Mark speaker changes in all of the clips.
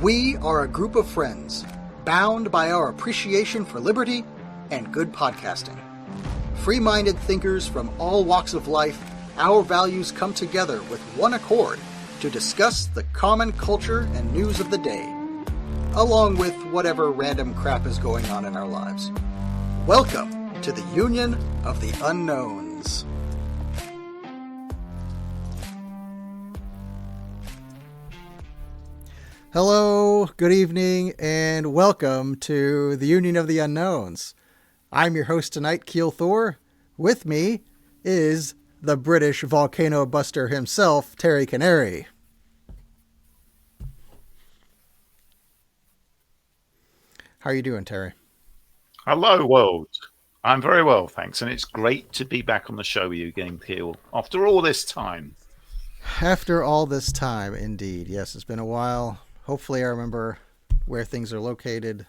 Speaker 1: We are a group of friends, bound by our appreciation for liberty and good podcasting. Free-minded thinkers from all walks of life, our values come together with one accord to discuss the common culture and news of the day, along with whatever random crap is going on in our lives. Welcome to the Union of the Unknowns. Hello, good evening, and welcome to the Union of the Unknowns. I'm your host tonight, Keel Thor. With me is the British volcano buster himself, Terry Canary. How are you doing, Terry?
Speaker 2: Hello, world. I'm very well, thanks, and it's great to be back on the show with you again, Keel, after all this time.
Speaker 1: After all this time, indeed. Yes, it's been a while. Hopefully I remember where things are located.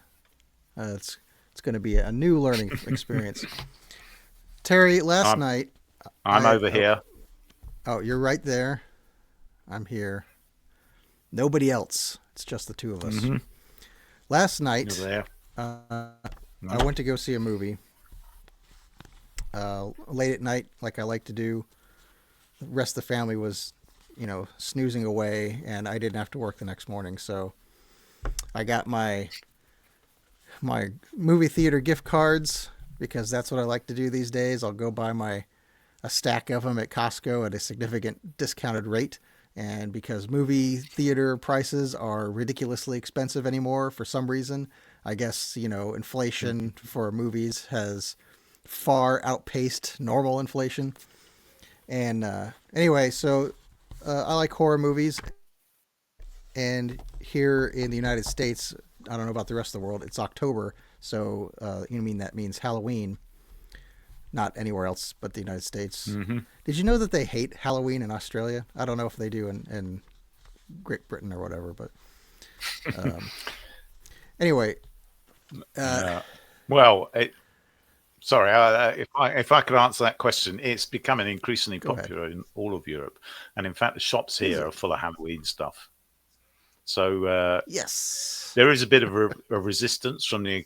Speaker 1: It's going to be a new learning experience. Terry, last night...
Speaker 2: I'm over here.
Speaker 1: Oh, you're right there. I'm here. Nobody else. It's just the two of us.
Speaker 2: Mm-hmm.
Speaker 1: Last night,
Speaker 2: I
Speaker 1: went to go see a movie. Late at night, like I like to do. The rest of the family was... snoozing away, and I didn't have to work the next morning. So I got my movie theater gift cards because that's what I like to do these days. I'll go buy a stack of them at Costco at a significant discounted rate. And because movie theater prices are ridiculously expensive anymore for some reason, I guess, inflation for movies has far outpaced normal inflation. And anyway, so I like horror movies, and here in the United States, I don't know about the rest of the world, it's October, so that means Halloween, not anywhere else but the United States. Mm-hmm. Did you know that they hate Halloween in Australia? I don't know if they do in Great Britain or whatever, but anyway.
Speaker 2: Sorry, if I could answer that question, it's becoming increasingly popular in all of Europe, and in fact, the shops here are full of Halloween stuff. So
Speaker 1: yes,
Speaker 2: there is a bit of a resistance from the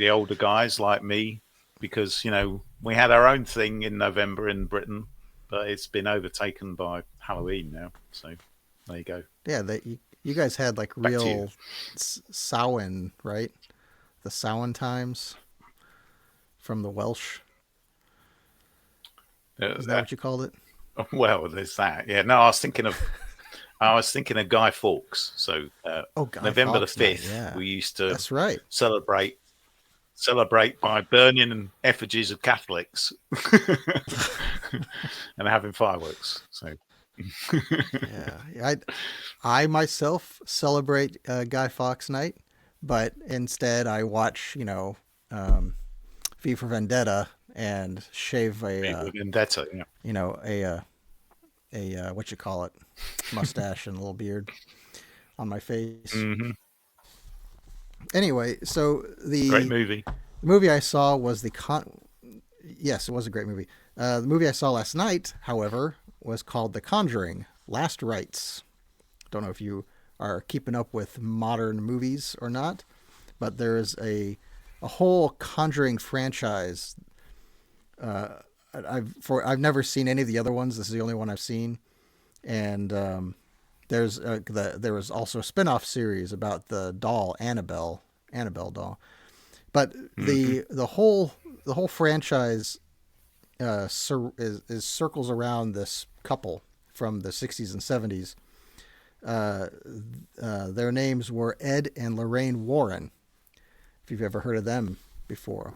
Speaker 2: older guys like me, because we had our own thing in November in Britain, but it's been overtaken by Halloween now. So there you go.
Speaker 1: Yeah, you guys had like real Samhain, right? The Samhain times. From the Welsh. Is that what you called it?
Speaker 2: Well, there's that. Yeah. No, I was thinking of Guy Fawkes. So November
Speaker 1: Fawkes,
Speaker 2: the 5th, we used to celebrate by burning effigies of Catholics and having fireworks. So
Speaker 1: yeah, I myself celebrate Guy Fawkes Night, but instead I watch V for Vendetta and shave a
Speaker 2: Vendetta,
Speaker 1: a what you call it, mustache and a little beard on my face.
Speaker 2: Mm-hmm.
Speaker 1: Anyway, so the
Speaker 2: great movie.
Speaker 1: The movie I saw was Yes, it was a great movie. The movie I saw last night, however, was called The Conjuring: Last Rites. Don't know if you are keeping up with modern movies or not, but there is a whole Conjuring franchise. I've never seen any of the other ones. This is the only one I've seen, and there was also a spin-off series about the doll Annabelle doll. But the whole franchise is circles around this couple from the 60s and 70s. Their names were Ed and Lorraine Warren. If you've ever heard of them before.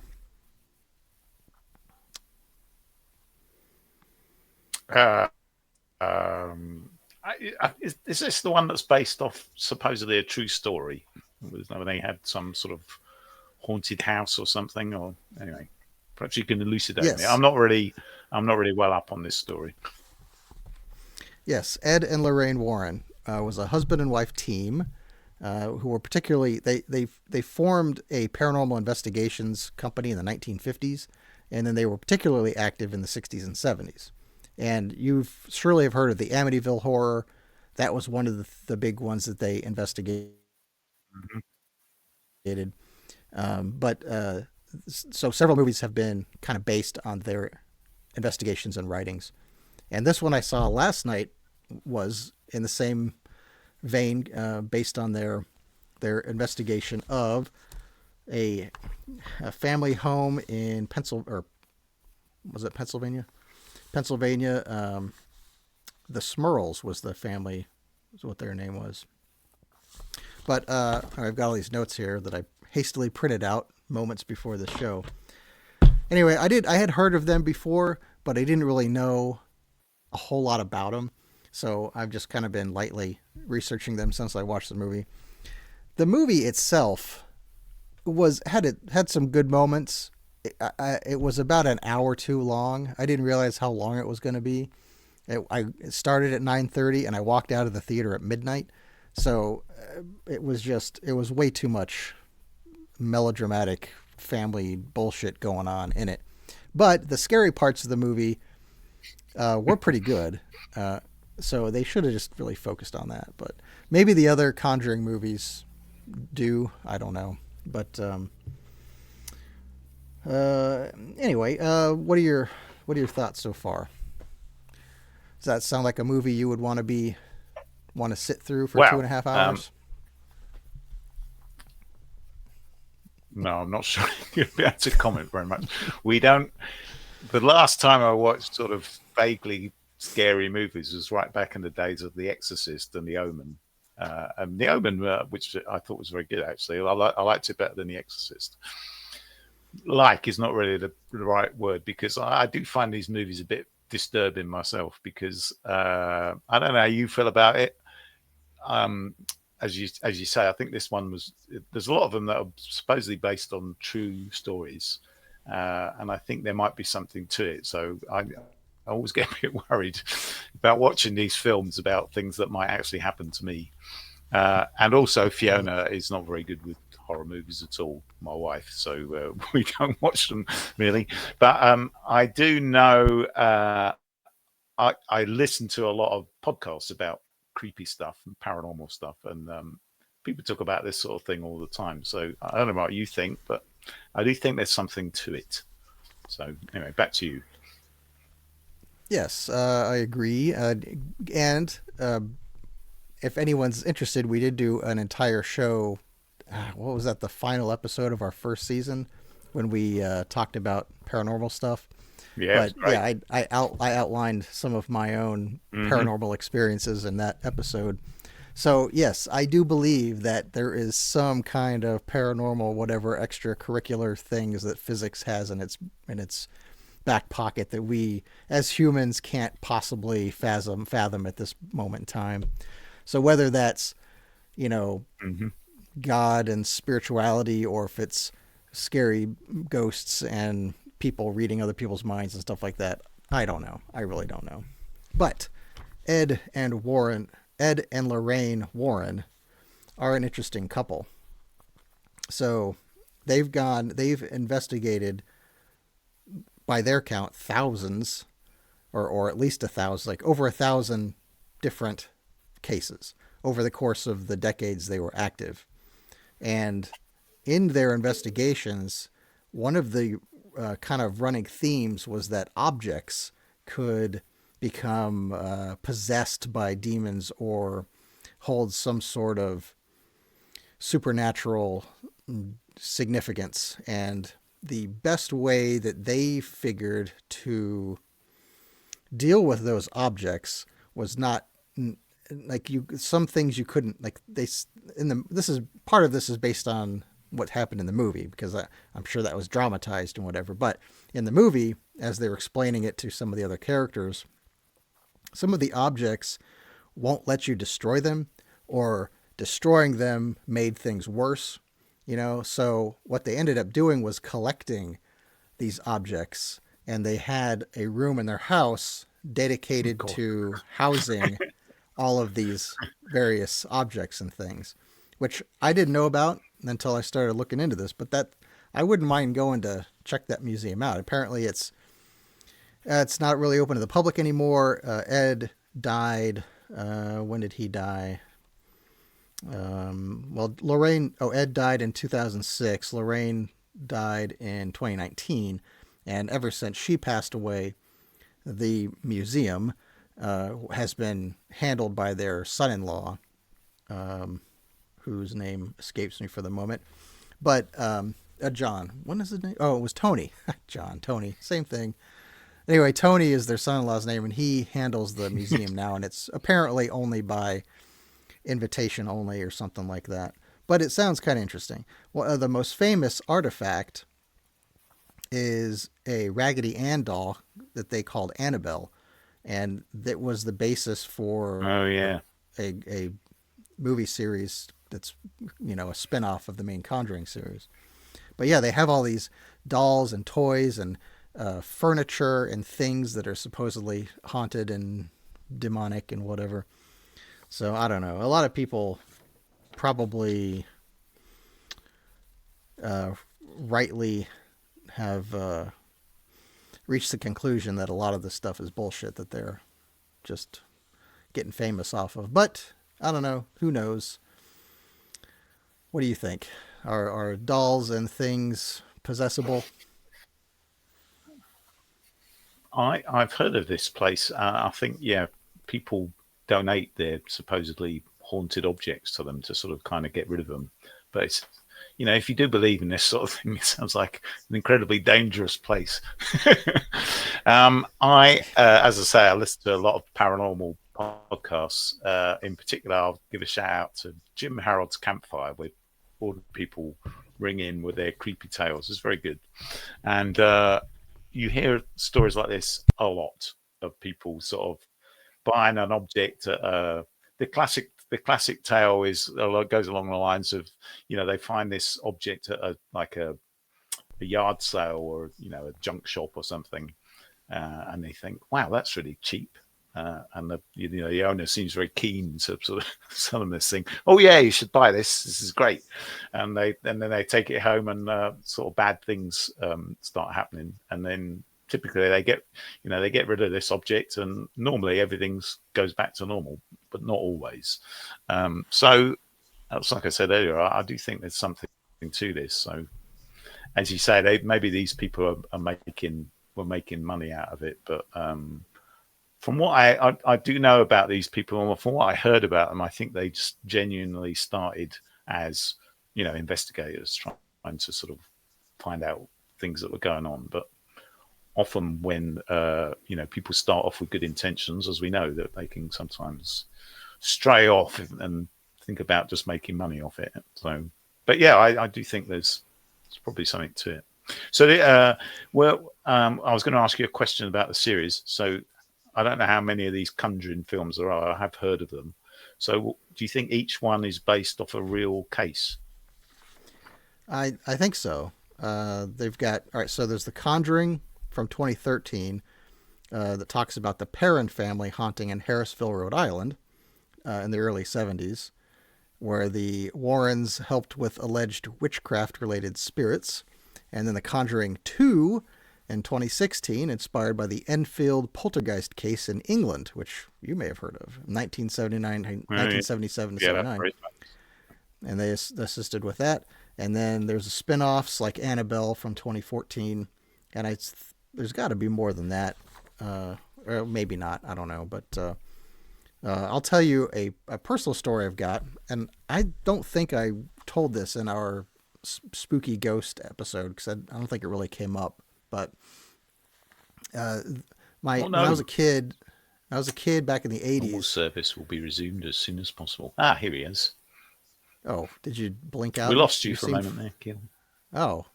Speaker 2: Is this the one that's based off supposedly a true story? They had some sort of haunted house or something, or anyway, perhaps you can elucidate me. I'm not really well up on this story.
Speaker 1: Yes, Ed and Lorraine Warren was a husband and wife team. Who were particularly they formed a paranormal investigations company in the 1950s, and then they were particularly active in the 60s and 70s. And you've surely have heard of the Amityville Horror. That was one of the big ones that they investigated.
Speaker 2: Mhm.
Speaker 1: But so several movies have been kind of based on their investigations and writings. And this one I saw last night was in the same vein, based on their investigation of a, a family home in Pennsylvania, or was it Pennsylvania? Pennsylvania. The Smurls was the family, is what their name was. But I've got all these notes here that I hastily printed out moments before the show. Anyway, I had heard of them before, but I didn't really know a whole lot about them. So I've just kind of been lightly researching them since I watched the movie. The movie itself had some good moments. It was about an hour too long. I didn't realize how long it was going to be. It started at 9:30 and I walked out of the theater at midnight. So it was way too much melodramatic family bullshit going on in it. But the scary parts of the movie were pretty good. So they should have just really focused on that. But maybe the other Conjuring movies do. I don't know. But anyway, what are your thoughts so far? Does that sound like a movie you would want to sit through for
Speaker 2: Well,
Speaker 1: 2.5 hours?
Speaker 2: no, I'm not sure you'll be able to comment very much. We don't. The last time I watched sort of vaguely scary movies was right back in the days of The Exorcist and The Omen. And The Omen, which I thought was very good, actually. I liked it better than The Exorcist. Like is not really the right word, because I do find these movies a bit disturbing myself, because I don't know how you feel about it. As you say, I think this one was. There's a lot of them that are supposedly based on true stories, and I think there might be something to it. So I always get a bit worried about watching these films about things that might actually happen to me. And also, Fiona is not very good with horror movies at all, my wife. So we don't watch them really. But I do know. I listen to a lot of podcasts about creepy stuff and paranormal stuff, and people talk about this sort of thing all the time. So I don't know what you think, but I do think there's something to it. So anyway, back to you.
Speaker 1: Yes, I agree. And if anyone's interested, we did do an entire show. What was that? The final episode of our first season, when we talked about paranormal stuff.
Speaker 2: Yeah,
Speaker 1: But
Speaker 2: great.
Speaker 1: yeah, I outlined some of my own paranormal experiences in that episode. So yes, I do believe that there is some kind of paranormal, whatever extracurricular things that physics has in its back pocket that we as humans can't possibly fathom at this moment in time. So whether that's, you know,
Speaker 2: Mm-hmm.
Speaker 1: God and spirituality, or if it's scary ghosts and people reading other people's minds and stuff like that, I don't know. I really don't know. But Ed and Lorraine Warren are an interesting couple. So they've investigated, by their count, thousands, or at least 1,000, like over 1,000 different cases over the course of the decades they were active. And in their investigations, one of the kind of running themes was that objects could become possessed by demons or hold some sort of supernatural significance. And the best way that they figured to deal with those objects was not like some things you couldn't, like this is part of this is based on what happened in the movie, because I'm sure that was dramatized and whatever. But in the movie, as they were explaining it to some of the other characters, some of the objects won't let you destroy them, or destroying them made things worse, So what they ended up doing was collecting these objects, and they had a room in their house dedicated to housing all of these various objects and things, which I didn't know about until I started looking into this. But that I wouldn't mind going to check that museum out. Apparently, it's not really open to the public anymore. Ed died. When did he die? Well, Lorraine, Ed died in 2006. Lorraine died in 2019. And ever since she passed away, the museum has been handled by their son-in-law, whose name escapes me for the moment. But John, what is his name? Oh, it was Tony. John, Tony, same thing. Anyway, Tony is their son-in-law's name, and he handles the museum now, and it's apparently only by invitation only or something like that. But it sounds kind of interesting. Well, the most famous artifact is a Raggedy Ann doll that they called Annabelle, and that was the basis for
Speaker 2: Oh yeah.
Speaker 1: a movie series that's a spin-off of the main Conjuring series. But yeah, they have all these dolls and toys and furniture and things that are supposedly haunted and demonic and whatever. So I don't know. A lot of people probably rightly have reached the conclusion that a lot of this stuff is bullshit that they're just getting famous off of. But I don't know. Who knows? What do you think? Are dolls and things possessible?
Speaker 2: I've heard of this place. I think people donate their supposedly haunted objects to them to sort of kind of get rid of them. But it's if you do believe in this sort of thing, it sounds like an incredibly dangerous place. As I say, I listen to a lot of paranormal podcasts. In particular, I'll give a shout out to Jim Harold's Campfire, where ordinary people ring in with their creepy tales. It's very good. And you hear stories like this a lot of people sort of buying an object. The classic tale goes along the lines of, they find this object at a yard sale or a junk shop or something, and they think, wow, that's really cheap. And the owner seems very keen to sort of sell them this thing. Oh yeah, you should buy this. This is great. And then they take it home, and sort of bad things start happening. And then typically they get rid of this object, and normally everything goes back to normal, but not always. So that's like I said earlier. I do think there's something to this. So as you say, maybe these people were making money out of it, but. From what I do know about these people, and from what I heard about them, I think they just genuinely started as, investigators trying to sort of find out things that were going on. But often when, people start off with good intentions, as we know, that they can sometimes stray off and think about just making money off it. So, but yeah, I do think there's probably something to it. So, I was going to ask you a question about the series. So, I don't know how many of these Conjuring films there are. I have heard of them. So do you think each one is based off a real case?
Speaker 1: I think so. They've got, all right, so there's The Conjuring from 2013 that talks about the Perron family haunting in Harrisville, Rhode Island in the early 70s, where the Warrens helped with alleged witchcraft-related spirits. And then The Conjuring 2 in 2016, inspired by the Enfield poltergeist case in England, which you may have heard of, 1977 to 79. And they assisted with that. And then there's spin-offs like Annabelle from 2014. And there's got to be more than that. Or maybe not. I don't know. But I'll tell you a personal story I've got. And I don't think I told this in our spooky ghost episode, because I don't think it really came up. But when I was a kid back in the 80s.
Speaker 2: Normal service will be resumed as soon as possible. Here he is.
Speaker 1: Oh, did you blink out?
Speaker 2: We lost you for a moment there, Keel.
Speaker 1: Oh,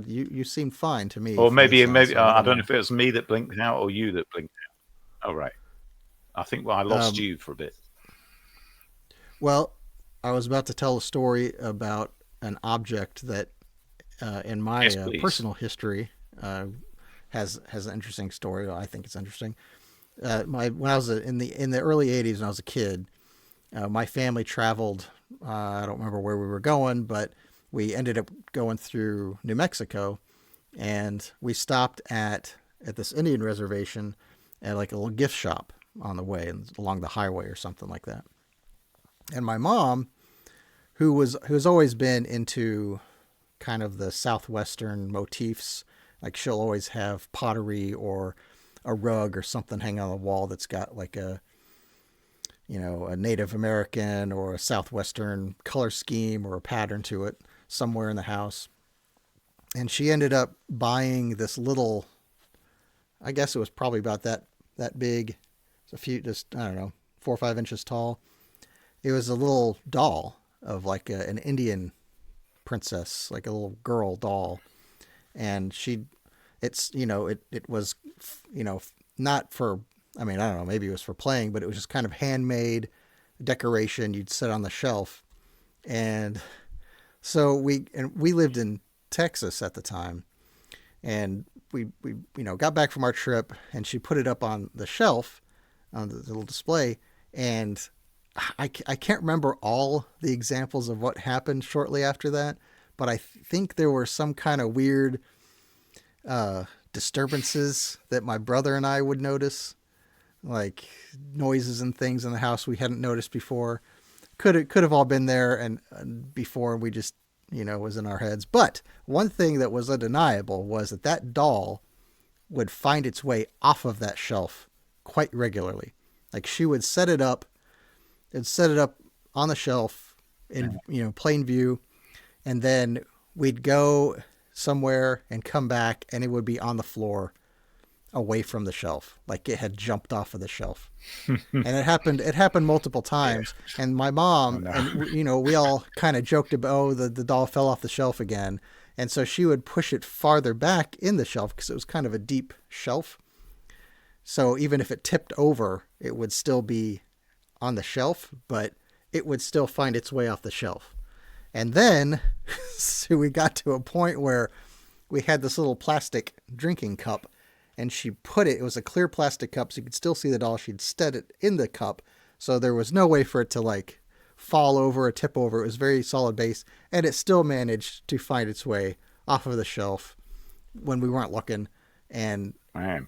Speaker 1: you seemed fine to me.
Speaker 2: Or maybe I don't know if it was me that blinked out or you that blinked out. Oh, right. I think I lost you for a bit.
Speaker 1: Well, I was about to tell a story about an object that in my personal history has an interesting story. I think it's interesting. When I was in the early 80s, when I was a kid, my family traveled. I don't remember where we were going, but we ended up going through New Mexico, and we stopped at this Indian reservation at like a little gift shop on the way along the highway or something like that. And my mom who's always been into kind of the southwestern motifs. Like she'll always have pottery or a rug or something hanging on the wall that's got like a Native American or a southwestern color scheme or a pattern to it somewhere in the house. And she ended up buying this little, I guess it was probably about that big. It's a few, just, I don't know, 4 or 5 inches tall. It was a little doll of like an Indian princess, like a little girl doll. And it was, not for, I mean, I don't know, maybe it was for playing, but it was just kind of handmade decoration you'd set on the shelf. And so we lived in Texas at the time, and we got back from our trip, and she put it up on the shelf on the little display. And I can't remember all the examples of what happened shortly after that, but I think there were some kind of weird disturbances that my brother and I would notice, like noises and things in the house we hadn't noticed before. Could have all been there and before we just, was in our heads. But one thing that was undeniable was that doll would find its way off of that shelf quite regularly. Like she would set it up on the shelf in, plain view. And then we'd go somewhere and come back and it would be on the floor away from the shelf. Like it had jumped off of the shelf. And it happened multiple times. And my mom, and we all kind of joked about, the doll fell off the shelf again. And so she would push it farther back in the shelf because it was kind of a deep shelf. So even if it tipped over, it would still be on the shelf, but it would still find its way off the shelf. And then so we got to a point where we had this little plastic drinking cup, and she put it was a clear plastic cup, so you could still see the doll. She'd set it in the cup, so there was no way for it to like fall over or tip over. It was very solid base, and it still managed to find its way off of the shelf when we weren't looking. And
Speaker 2: Man.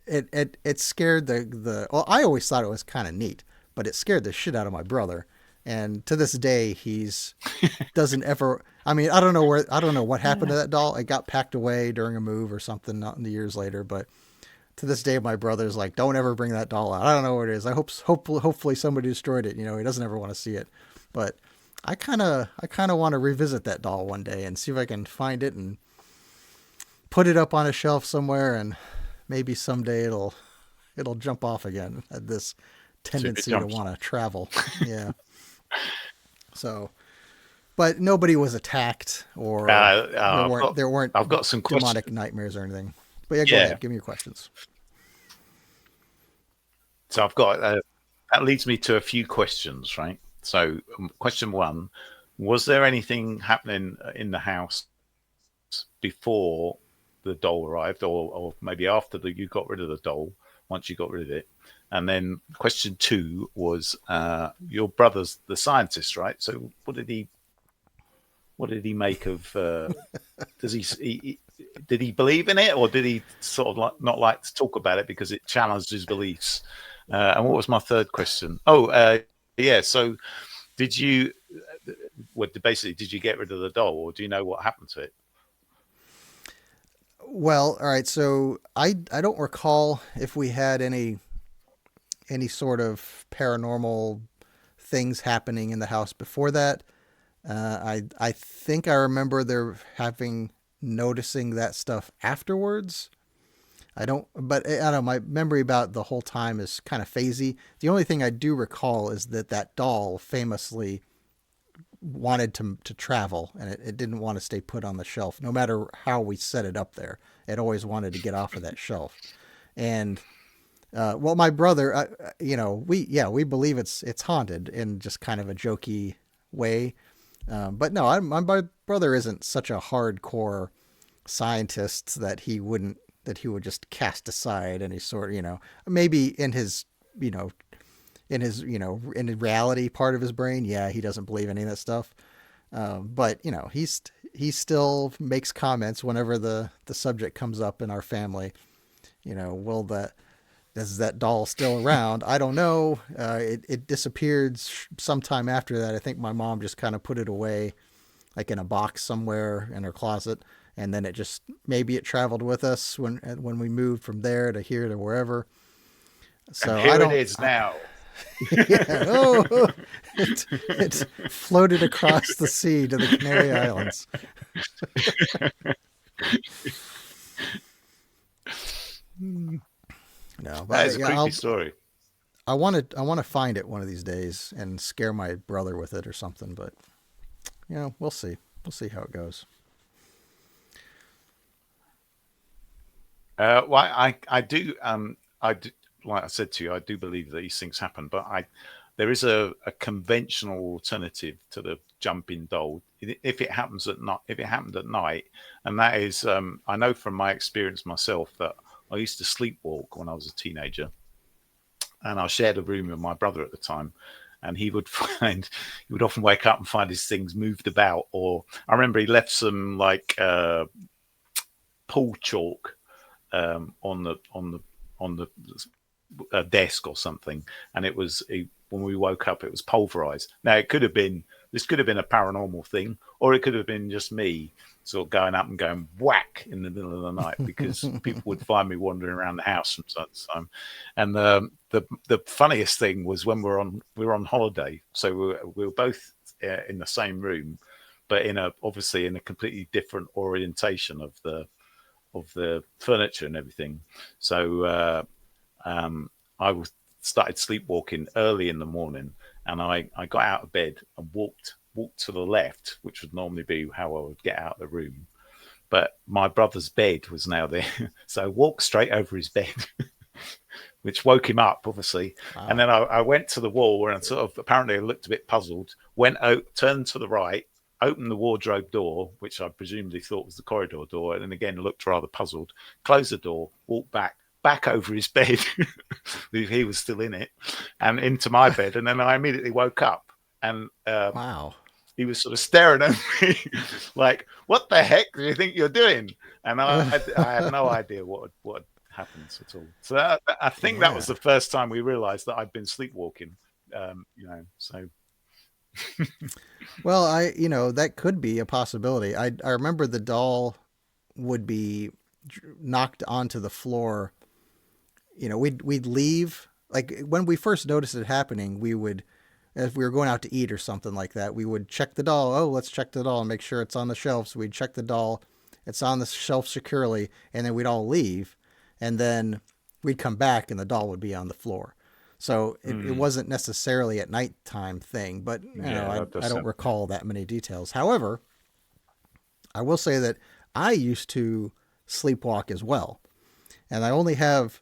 Speaker 1: It scared well, I always thought it was kind of neat, but it scared the shit out of my brother. And to this day, doesn't ever, I mean, I don't know what happened to that doll. It got packed away during a move or something, not in the years later, but to this day, my brother's like, don't ever bring that doll out. I don't know what it is. Hopefully somebody destroyed it. He doesn't ever want to see it, but I kind of want to revisit that doll one day and see if I can find it and put it up on a shelf somewhere, and maybe someday it'll jump off again. Had this tendency to want to travel. Yeah. So, but nobody was attacked or there weren't
Speaker 2: I've got some
Speaker 1: demonic nightmares or anything. But go ahead. Give me your questions.
Speaker 2: So I've got, that leads me to a few questions, right? So question one, was there anything happening in the house before the doll arrived, or maybe after you got rid of the doll, once you got rid of it? And then question two was, your brother's the scientist, right? So what did he make of, did he believe in it, or did he sort of not like to talk about it because it challenged his beliefs? And what was my third question? Yeah. So did you get rid of the doll, or do you know what happened to it?
Speaker 1: Well, all right. So I don't recall if we had any sort of paranormal things happening in the house before that. I think I remember noticing that stuff afterwards. I don't know. My memory about the whole time is kind of phasey. The only thing I do recall is that doll famously wanted to travel, and it didn't want to stay put on the shelf. No matter how we set it up there, it always wanted to get off of that shelf. And well, my brother, we believe it's haunted in just kind of a jokey way. But no, my brother isn't such a hardcore scientist that he would just cast aside any sort, maybe in his reality part of his brain. Yeah, he doesn't believe any of that stuff. But he still makes comments whenever the subject comes up in our family. is that doll still around? I don't know. It disappeared sometime after that. I think my mom just kind of put it away, like in a box somewhere in her closet, and then it just maybe it traveled with us when we moved from there to here to wherever.
Speaker 2: And
Speaker 1: So I
Speaker 2: here it
Speaker 1: don't.
Speaker 2: is now.
Speaker 1: Yeah. Oh, it floated across the sea to the Canary Islands. No,
Speaker 2: That
Speaker 1: but
Speaker 2: is a
Speaker 1: yeah,
Speaker 2: creepy story.
Speaker 1: I want to find it one of these days and scare my brother with it or something. But we'll see. We'll see how it goes.
Speaker 2: Well, I do, like I said to you, I do believe that these things happen, but there is a conventional alternative to the jumping doll if it happens at night. If it happened at night, and that is, I know from my experience myself that I used to sleepwalk when I was a teenager, and I shared a room with my brother at the time. And he would often wake up and find his things moved about. Or I remember he left some like pool chalk on the desk or something, and when we woke up, it was pulverized. Now this could have been a paranormal thing, or it could have been just me sort of going up and going whack in the middle of the night, because people would find me wandering around the house from time to time. And the funniest thing was when we were on holiday, so we were both in the same room, but obviously in a completely different orientation of the furniture and everything. So I started sleepwalking early in the morning, and I got out of bed and walked to the left, which would normally be how I would get out of the room. But my brother's bed was now there, so I walked straight over his bed, which woke him up, obviously.
Speaker 1: Wow.
Speaker 2: And then I went to the wall, and sort of apparently I looked a bit puzzled. Went out, turned to the right, opened the wardrobe door, which I presumably thought was the corridor door, and then again looked rather puzzled. Closed the door, walked back over his bed. He was still in it, and into my bed. And then I immediately woke up, and
Speaker 1: Wow.
Speaker 2: he was sort of staring at me like, "What the heck do you think you're doing?" And I had no idea what happened at all. So I think that was
Speaker 1: Yeah.
Speaker 2: the first time we realized that I'd been sleepwalking. So
Speaker 1: Well, that could be a possibility. I remember the doll would be knocked onto the floor. We'd leave, like when we first noticed it happening, we would, if we were going out to eat or something like that, we would check the doll. Oh, let's check the doll and make sure it's on the shelf. So we'd check the doll, it's on the shelf securely, and then we'd all leave, and then we'd come back and the doll would be on the floor. So it wasn't necessarily at nighttime thing, but
Speaker 2: yeah, that
Speaker 1: I
Speaker 2: does
Speaker 1: don't
Speaker 2: sound.
Speaker 1: recall that many details. However, I will say that I used to sleepwalk as well, and I only have,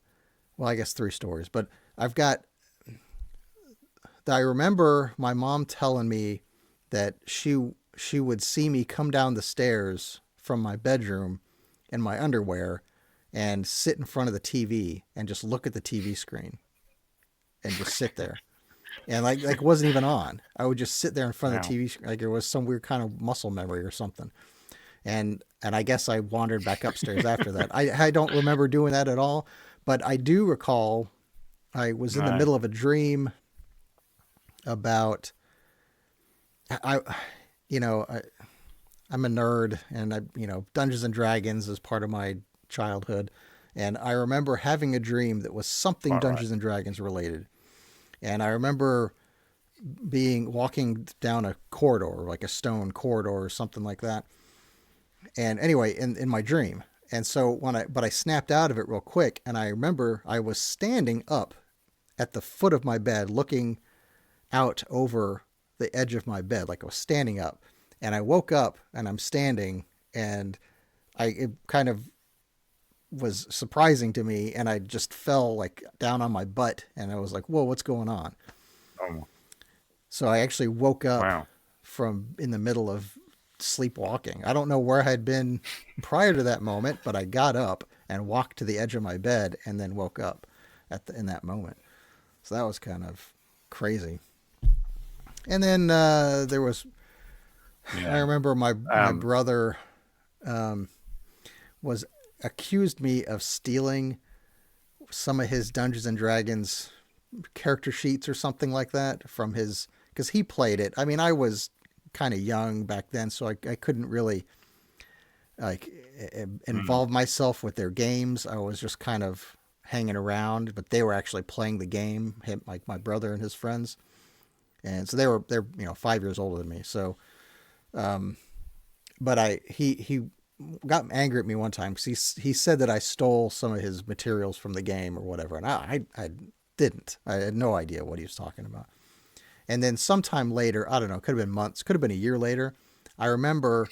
Speaker 1: well, I guess 3 stories, but I've got. I remember my mom telling me that she would see me come down the stairs from my bedroom in my underwear and sit in front of the TV and just look at the TV screen and just sit there. And like it wasn't even on. I would just sit there in front of the
Speaker 2: Wow.
Speaker 1: TV screen like it was some weird kind of muscle memory or something. And I guess I wandered back upstairs after that. I don't remember doing that at all, but I do recall I was in the
Speaker 2: No.
Speaker 1: middle of a dream about I you know I, I'm a nerd, and Dungeons and Dragons is part of my childhood, and I remember having a dream that was something
Speaker 2: Quite right.
Speaker 1: Dungeons and Dragons related, and I remember being walking down a corridor, like a stone corridor or something like that, and anyway, in my dream. And so but I snapped out of it real quick, and I remember I was standing up at the foot of my bed looking out over the edge of my bed, like I was standing up. And I woke up and I'm standing, and it kind of was surprising to me, and I just fell like down on my butt, and I was like, "Whoa, what's going on?"
Speaker 2: Oh,
Speaker 1: So I actually woke up
Speaker 2: wow.
Speaker 1: from in the middle of sleepwalking. I don't know where I had been prior to that moment, but I got up and walked to the edge of my bed and then woke up in that moment. So that was kind of crazy. And then there was, I
Speaker 2: Yeah.
Speaker 1: remember my
Speaker 2: Um,
Speaker 1: brother was accused me of stealing some of his Dungeons and Dragons character sheets or something like that from his, because he played it. I mean, I was kind of young back then, so I couldn't really like involve myself with their games. I was just kind of hanging around, but they were actually playing the game, like my brother and his friends. And so they're 5 years older than me. So, but he got angry at me one time because he said that I stole some of his materials from the game or whatever, and I didn't. I had no idea what he was talking about. And then sometime later, I don't know, could have been months, could have been a year later, I remember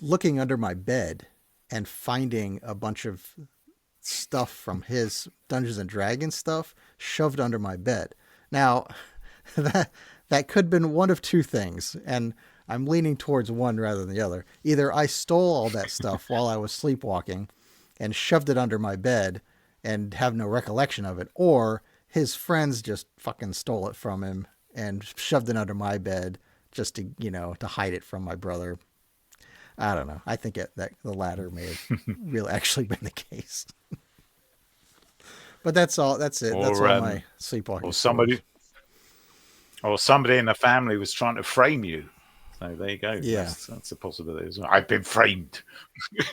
Speaker 1: looking under my bed and finding a bunch of stuff from his Dungeons and Dragons stuff shoved under my bed. Now, that could have been one of two things, and I'm leaning towards one rather than the other. Either I stole all that stuff while I was sleepwalking and shoved it under my bed and have no recollection of it, or his friends just fucking stole it from him and shoved it under my bed just to, to hide it from my brother. I don't know. I think that the latter may have really actually been the case. But that's all. That's it. That's all my sleepwalking.
Speaker 2: Or somebody in the family was trying to frame you. So there you go.
Speaker 1: Yeah,
Speaker 2: that's a possibility as well. I've been framed.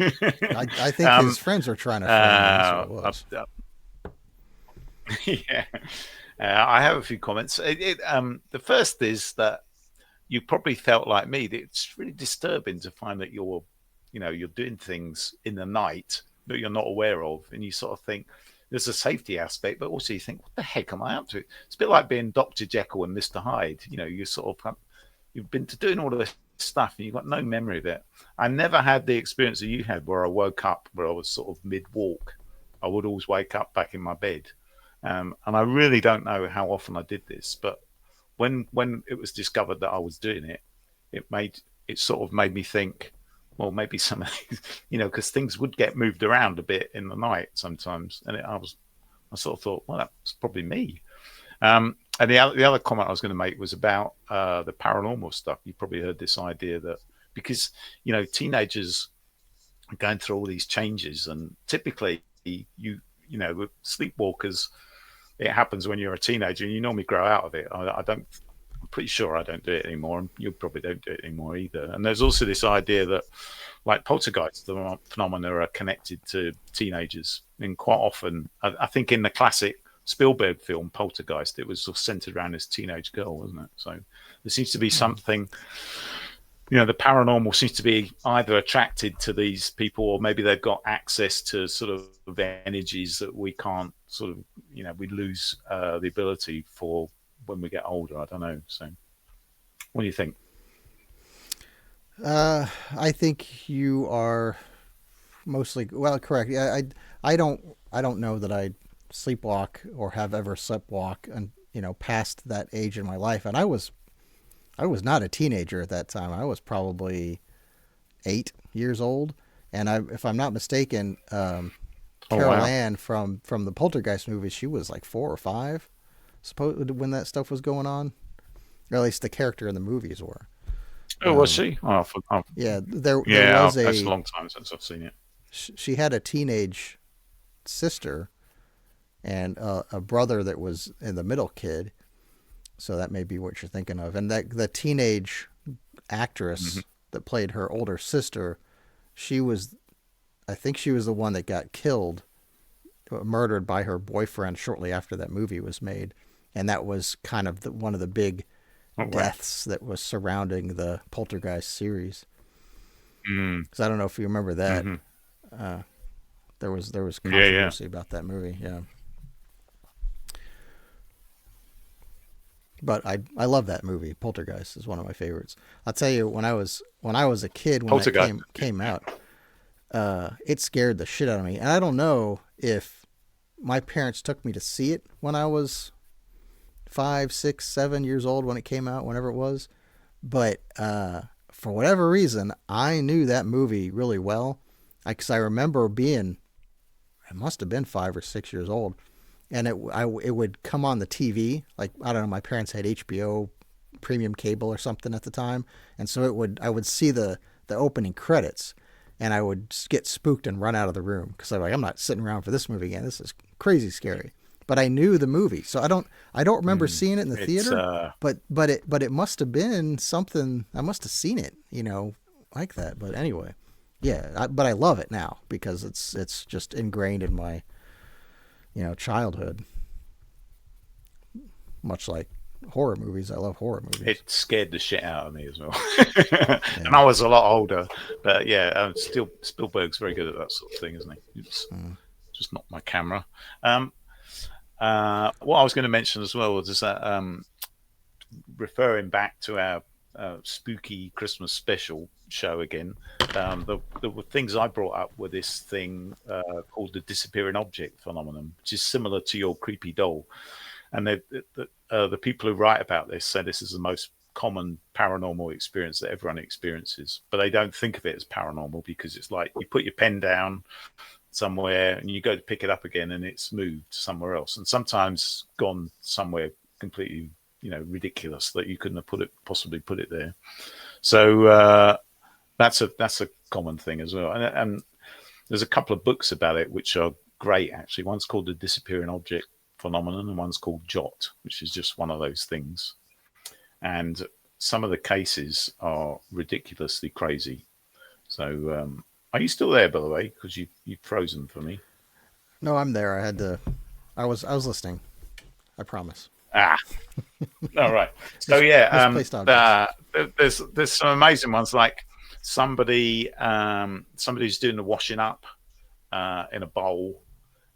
Speaker 1: I think his friends were trying to frame him. That's what it was.
Speaker 2: Yeah. I have a few comments. The first is that you probably felt like me that it's really disturbing to find that you're doing things in the night that you're not aware of, and you sort of think there's a safety aspect, but also you think, what the heck am I up to? It's a bit like being Dr. Jekyll and Mr. Hyde. You sort of you've been to doing all of this stuff and you've got no memory of it. I never had the experience that you had where I woke up where I was sort of mid-walk. I would always wake up back in my bed. And I really don't know how often I did this, but when it was discovered that I was doing it, it sort of made me think, well, maybe some of these, because things would get moved around a bit in the night sometimes, and I sort of thought, well, that's probably me. And the other comment I was going to make was about the paranormal stuff. You probably heard this idea that because teenagers are going through all these changes, and typically with sleepwalkers, it happens when you're a teenager and you normally grow out of it. I'm pretty sure I don't do it anymore, and you probably don't do it anymore either. And there's also this idea that, like poltergeist, the phenomena are connected to teenagers, and quite often, I think in the classic Spielberg film Poltergeist, it was sort of centered around this teenage girl, wasn't it? So there seems to be something. The paranormal seems to be either attracted to these people, or maybe they've got access to sort of energies that we can't sort of, we lose the ability for when we get older. I don't know. So what do you think?
Speaker 1: I think you are mostly correct. I don't know that I sleepwalk or have ever sleepwalk and past that age in my life. And I was not a teenager at that time. I was probably 8 years old. And if I'm not mistaken, Carol Ann from the Poltergeist movie, she was like 4 or 5, when that stuff was going on, or at least the character in the movies were.
Speaker 2: Oh, was she?
Speaker 1: Yeah, there was
Speaker 2: that's a long time since I've seen it.
Speaker 1: She had a teenage sister and a brother that was in the middle kid. So that may be what you're thinking of. And that the teenage actress that played her older sister, I think she was the one that got killed, murdered by her boyfriend shortly after that movie was made. And that was kind of one of the big deaths that was surrounding the Poltergeist series. Because I don't know if you remember that. There was controversy about that movie. Yeah. But I love that movie. Poltergeist is one of my favorites. I'll tell you, when I was a kid, when that came out, it scared the shit out of me. And I don't know if my parents took me to see it when I was 5, 6, 7 years old when it came out, whenever it was. But for whatever reason, I knew that movie really well. Because I remember I must have been 5 or 6 years old. And it would come on the TV. Like, I don't know, my parents had HBO premium cable or something at the time. And so I would see the opening credits. and I would get spooked and run out of the room because I'm like, I'm not sitting around for this movie again. This is crazy scary. But I knew the movie, so I don't remember seeing it in the theater. But it must have been something. I must have seen it, like that. But anyway, yeah. But I love it now because it's just ingrained in my, childhood. Much like horror movies, I love horror movies.
Speaker 2: It scared the shit out of me as well. And I was a lot older, but yeah, still Spielberg's very good at that sort of thing, isn't he? It's just not my camera. What I was going to mention as well was that referring back to our spooky Christmas special show again, the things I brought up were this thing called the disappearing object phenomenon, which is similar to your creepy doll. And the people who write about this say this is the most common paranormal experience that everyone experiences, but they don't think of it as paranormal because it's like you put your pen down somewhere and you go to pick it up again and it's moved somewhere else, and sometimes gone somewhere completely ridiculous that you couldn't have possibly put it there. So that's a common thing as well, and there's a couple of books about it which are great actually. One's called The Disappearing Object Phenomenon and one's called Jot, which is just one of those things, and some of the cases are ridiculously crazy. So are you still there, by the way? Because you've frozen for me.
Speaker 1: No, I'm there. I was listening. I promise.
Speaker 2: All right. So yeah, there's some amazing ones, like somebody's doing the washing up in a bowl,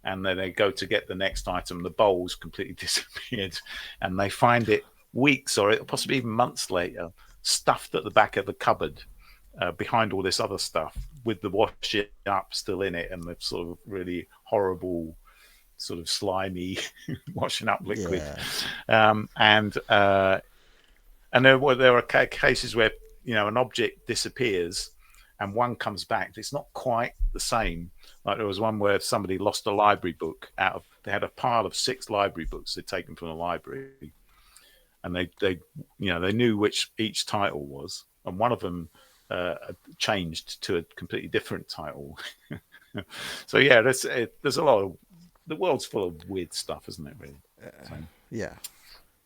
Speaker 2: and then they go to get the next item. The bowl's completely disappeared, and they find it weeks or possibly even months later, stuffed at the back of the cupboard behind all this other stuff, with the washing up still in it, and the sort of really horrible, sort of slimy washing up liquid. Yeah. And there are cases where an object disappears and one comes back. It's not quite the same. Like there was one where somebody lost a library book they had a pile of 6 library books they'd taken from the library, and they knew which each title was, and one of them changed to a completely different title. So yeah, there's a lot of, the world's full of weird stuff, isn't it? Really. So,
Speaker 1: yeah.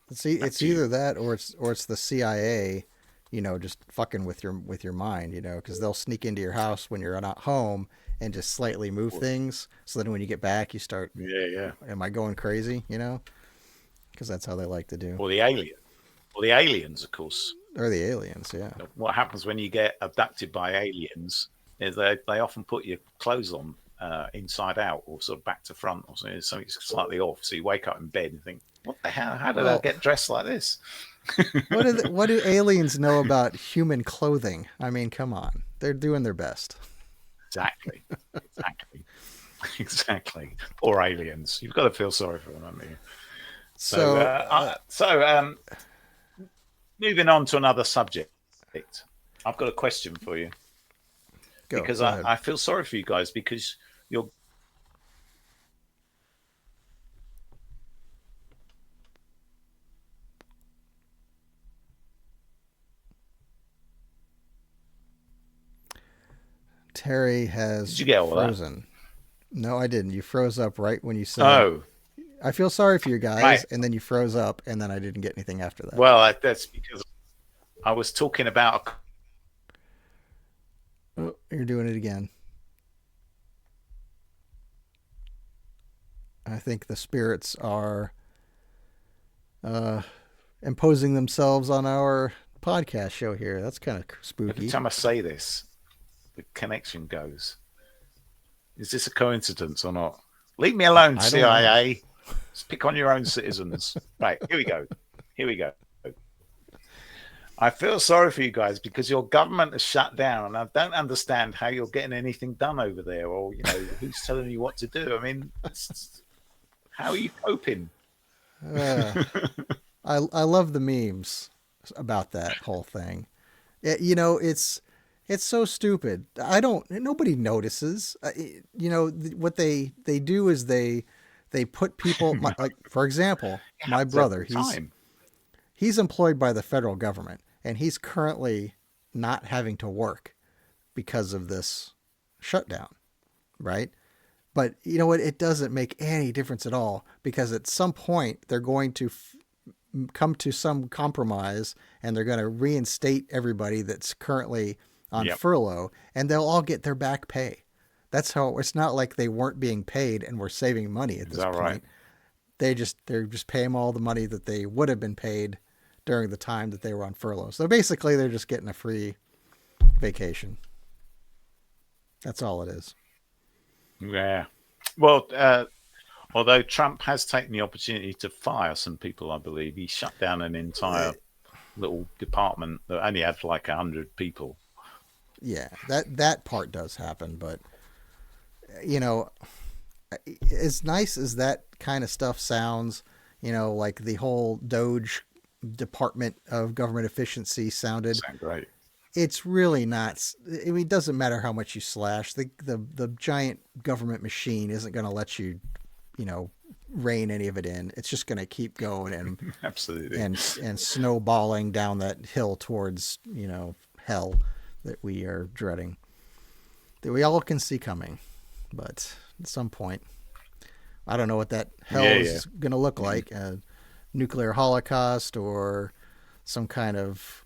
Speaker 1: It's either that or it's the CIA, just fucking with your mind, because they'll sneak into your house when you're not home and just slightly move things. So then when you get back, you start, am I going crazy? Because that's how they like to do.
Speaker 2: Or the aliens, of course.
Speaker 1: Or the aliens, yeah.
Speaker 2: What happens when you get abducted by aliens is they often put your clothes on inside out or sort of back to front, or something slightly off. So you wake up in bed and think, what the hell? How did I get dressed like this?
Speaker 1: What do aliens know about human clothing? I mean, come on. They're doing their best.
Speaker 2: Exactly. Poor aliens. You've got to feel sorry for them, haven't you? So moving on to another subject. I've got a question for you.
Speaker 1: Go
Speaker 2: because
Speaker 1: ahead.
Speaker 2: I feel sorry for you guys because you're.
Speaker 1: Terry has
Speaker 2: Did you get all
Speaker 1: frozen. That? No, I didn't. You froze up right when you said.
Speaker 2: Oh.
Speaker 1: I feel sorry for you guys,
Speaker 2: right.
Speaker 1: And then you froze up, and then I didn't get anything after that.
Speaker 2: Well, that's because I was talking about.
Speaker 1: Oh, you're doing it again. I think the spirits are imposing themselves on our podcast show here. That's kind of spooky.
Speaker 2: Every time I say this, the connection goes. Is this a coincidence or not? Leave me alone, CIA. Just pick on your own citizens. Right, here we go. I feel sorry for you guys because your government is shut down, and I don't understand how you're getting anything done over there, or who's telling you what to do. I mean, how are you coping?
Speaker 1: I love the memes about that whole thing. It's so stupid. Nobody notices. What they do is they put people like, for example, my brother. He's employed by the federal government, and he's currently not having to work because of this shutdown, right? But you know what? It doesn't make any difference at all because at some point they're going to come to some compromise and they're going to reinstate everybody that's currently on
Speaker 2: Yep.
Speaker 1: furlough and they'll all get their back pay. That's how it's not like they weren't being paid and we're saving money at
Speaker 2: Is
Speaker 1: this
Speaker 2: that right?
Speaker 1: point. They're just paying them all the money that they would have been paid during the time that they were on furlough. So basically they're just getting a free vacation. That's all it is.
Speaker 2: Yeah. Well, although Trump has taken the opportunity to fire some people, I believe he shut down an entire little department that only had like 100 people.
Speaker 1: Yeah, that part does happen, but you know, as nice as that kind of stuff sounds, you know, like the whole Doge Department of Government Efficiency sounded,
Speaker 2: Sound great.
Speaker 1: it's really not. I mean, it doesn't matter how much you slash. The giant government machine isn't going to let you, you know, rein any of it in. It's just going to keep going
Speaker 2: Absolutely.
Speaker 1: and snowballing down that hill towards, you know, hell that we are dreading, that we all can see coming. But at some point, I don't know what that hell is going to look like. A nuclear holocaust or some kind of,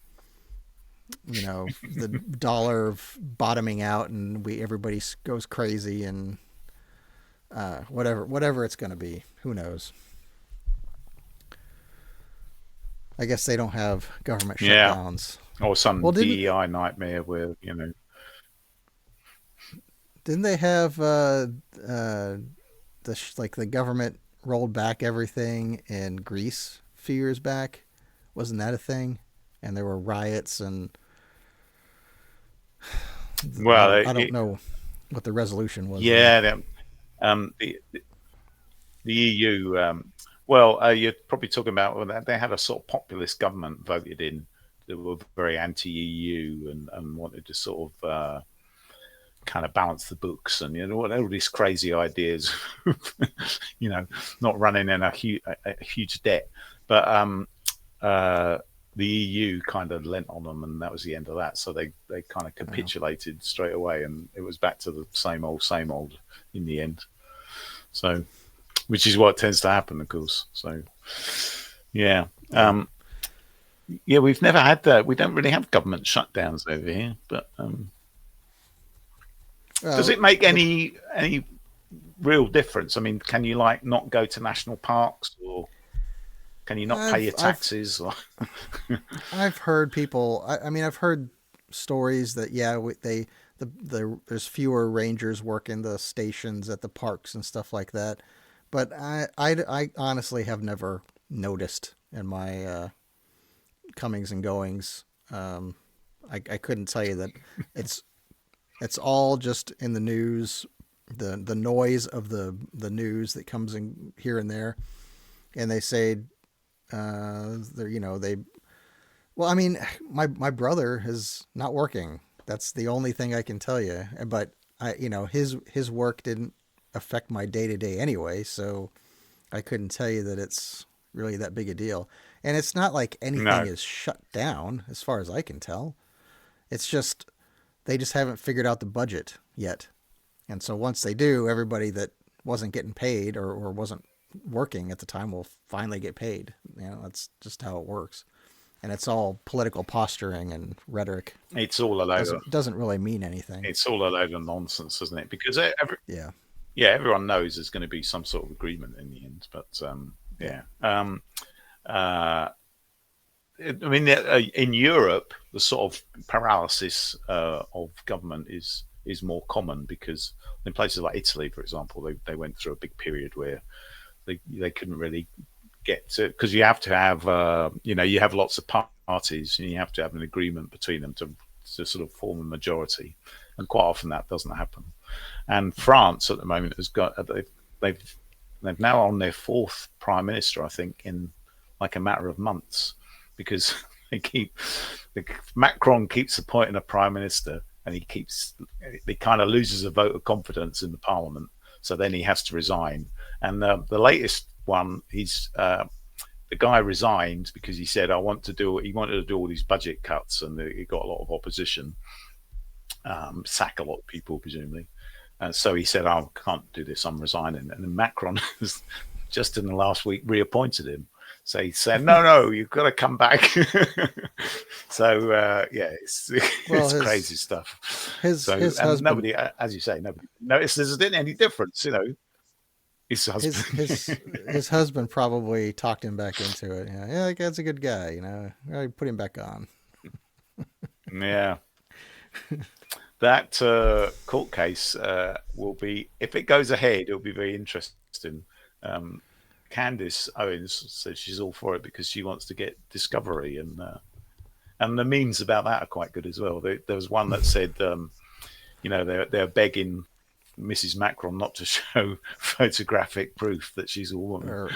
Speaker 1: you know, the dollar bottoming out and everybody goes crazy and whatever it's going to be. Who knows? I guess they don't have government shutdowns.
Speaker 2: Or some DEI nightmare where, you know.
Speaker 1: Didn't they have the government rolled back everything in Greece a few years back? Wasn't that a thing? And there were riots and
Speaker 2: well,
Speaker 1: I don't know what the resolution was.
Speaker 2: Yeah, the EU. Well, you're probably talking about they had a sort of populist government voted in that were very anti-EU and wanted to sort of kind of balance the books and, you know, all these crazy ideas, you know, not running in a huge debt. But the EU kind of lent on them, and that was the end of that. So they kind of capitulated straight away, and it was back to the same old in the end. So, which is what tends to happen, of course. So, yeah. Yeah, we've never had that. We don't really have government shutdowns over here, but does it make any real difference? I mean, can you like not go to national parks, or can you not pay your taxes?
Speaker 1: I've heard people. I mean, I've heard stories that there's fewer rangers working the stations at the parks and stuff like that. But I honestly have never noticed in my comings and goings. I couldn't tell you that it's all just in the news, the noise of the news that comes in here and there, and they say well, I mean, my brother is not working. That's the only thing I can tell you. But his work didn't affect my day to day anyway, so I couldn't tell you that it's really that big a deal. And it's not like anything is shut down, as far as I can tell. It's just they just haven't figured out the budget yet. And so once they do, everybody that wasn't getting paid or wasn't working at the time will finally get paid. You know, that's just how it works. And it's all political posturing and rhetoric.
Speaker 2: It's all a load
Speaker 1: doesn't really mean anything.
Speaker 2: It's all a load of nonsense, isn't it? Because everyone knows there's going to be some sort of agreement in the end. But I mean, in Europe, the sort of paralysis of government is more common because in places like Italy, for example, they went through a big period where they couldn't really get to, because you have to have you have lots of parties and you have to have an agreement between them to sort of form a majority, and quite often that doesn't happen. And France at the moment has got they've now on their fourth prime minister, I think, in like a matter of months, because Macron keeps appointing a prime minister and he kind of loses a vote of confidence in the parliament, so then he has to resign. And the latest one, the guy resigned because he said he wanted to do all these budget cuts, and he got a lot of opposition. sack a lot of people, presumably. So he said, "I can't do this. I'm resigning." And then Macron has just in the last week reappointed him. So he said, "No, you've got to come back." So yeah,
Speaker 1: Well,
Speaker 2: it's crazy stuff. So
Speaker 1: his
Speaker 2: and
Speaker 1: husband
Speaker 2: nobody, as you say, nobody notices there's any difference. His
Speaker 1: his
Speaker 2: husband.
Speaker 1: his his husband probably talked him back into it. Yeah, that guy's a good guy. I put him back on.
Speaker 2: Yeah, that court case will be, if it goes ahead, it'll be very interesting. Um, Candice Owens says she's all for it because she wants to get Discovery, and the memes about that are quite good as well. There was one that said, they're begging Mrs. Macron not to show photographic proof that she's a woman.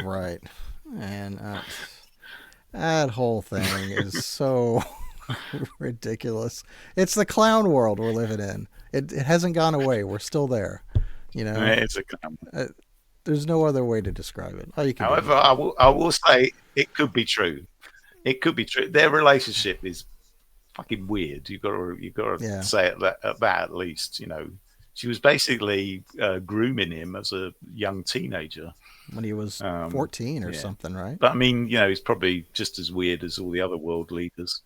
Speaker 1: Right, and that whole thing is so ridiculous. It's the clown world we're living in. It hasn't gone away. We're still there.
Speaker 2: It's a
Speaker 1: There's no other way to describe it. Oh, you can.
Speaker 2: However, I will say it could be true. It could be true. Their relationship is fucking weird. You got to say it that at least. She was basically grooming him as a young teenager
Speaker 1: When he was 14 or something, right?
Speaker 2: But I mean, he's probably just as weird as all the other world leaders.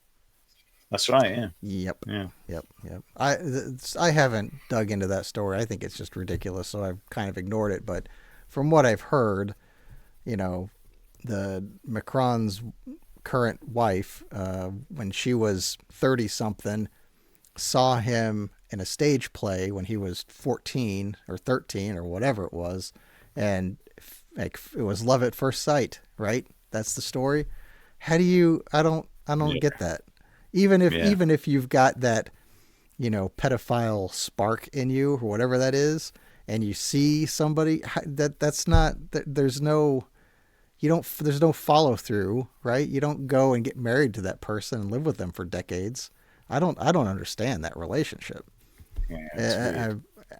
Speaker 2: That's right. Yeah.
Speaker 1: Yep.
Speaker 2: Yeah.
Speaker 1: Yep. I haven't dug into that story. I think it's just ridiculous, so I've kind of ignored it. But from what I've heard, the Macron's current wife, when she was 30 something, saw him in a stage play when he was 14 or 13 or whatever it was, and like it was love at first sight, right? That's the story. How do you? I don't get that. Even if you've got that, pedophile spark in you or whatever that is, and you see somebody that's not, there's no follow through, right? You don't go and get married to that person and live with them for decades. I don't understand that relationship.
Speaker 2: Yeah,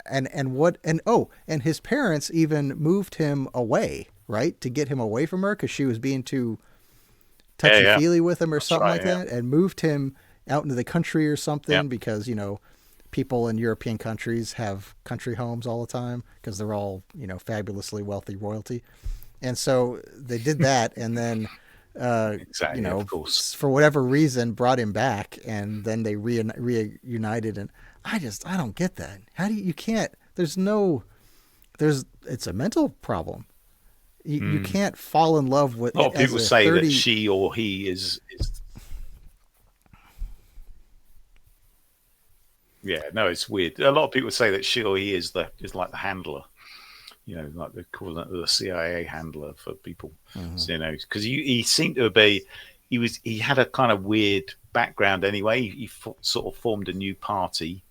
Speaker 1: and his parents even moved him away, right, to get him away from her because she was being too touchy-feely with him or something like that, and moved him out into the country or something because, people in European countries have country homes all the time because they're all, fabulously wealthy royalty. And so they did that, and then,
Speaker 2: exactly, of course,
Speaker 1: for whatever reason, brought him back, and then they reunited. And I don't get that. How do you can't, it's a mental problem. You can't fall in love with.
Speaker 2: A lot of people say that she or he is. Yeah, no, it's weird. A lot of people say that she or he is like the handler. Like they call it the CIA handler for people. Mm-hmm. Because he seemed to be, he had a kind of weird background anyway. He sort of formed a new party,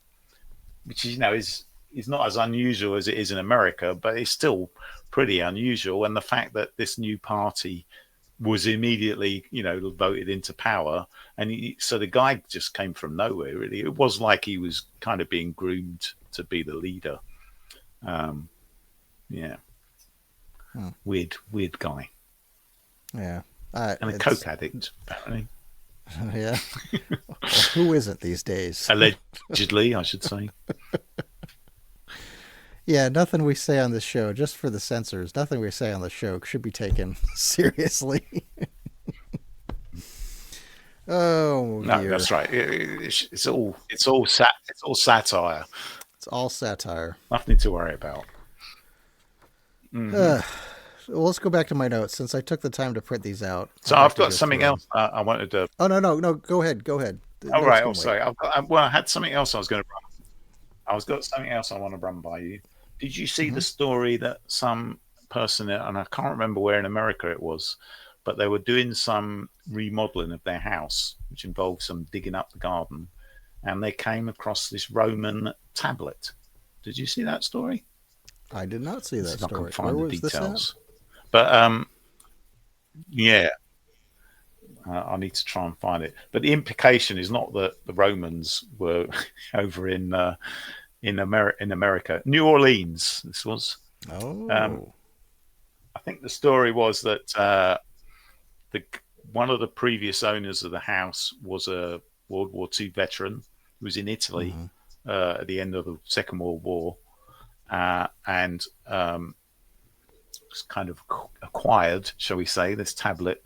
Speaker 2: which is not as unusual as it is in America, but it's still pretty unusual. And the fact that this new party was immediately, voted into power, and so the guy just came from nowhere. Really, it was like he was kind of being groomed to be the leader. Yeah, weird guy.
Speaker 1: Yeah,
Speaker 2: and a coke addict apparently.
Speaker 1: Yeah, well, who isn't these days?
Speaker 2: Allegedly, I should say.
Speaker 1: Yeah, nothing we say on this show, just for the censors, nothing we say on the show should be taken seriously. Oh,
Speaker 2: no,
Speaker 1: dear.
Speaker 2: That's right. It's all satire.
Speaker 1: It's all satire.
Speaker 2: Nothing to worry about.
Speaker 1: Well, let's go back to my notes since I took the time to print these out.
Speaker 2: So I've got something else I wanted to.
Speaker 1: Oh no! Go ahead.
Speaker 2: All right. Oh, sorry. I had something else I was going to run. I've got something else I want to run by you. Did you see the story that some person, and I can't remember where in America it was, but they were doing some remodeling of their house, which involved some digging up the garden, and they came across this Roman tablet. Did you see that story?
Speaker 1: I did not see that story.
Speaker 2: I can find the details. But yeah, I need to try and find it. But the implication is not that the Romans were over in America, New Orleans. This was.
Speaker 1: Oh.
Speaker 2: I think the story was that one of the previous owners of the house was a World War II veteran, who was in Italy
Speaker 1: Mm-hmm.
Speaker 2: at the end of the Second World War, and kind of acquired, shall we say, this tablet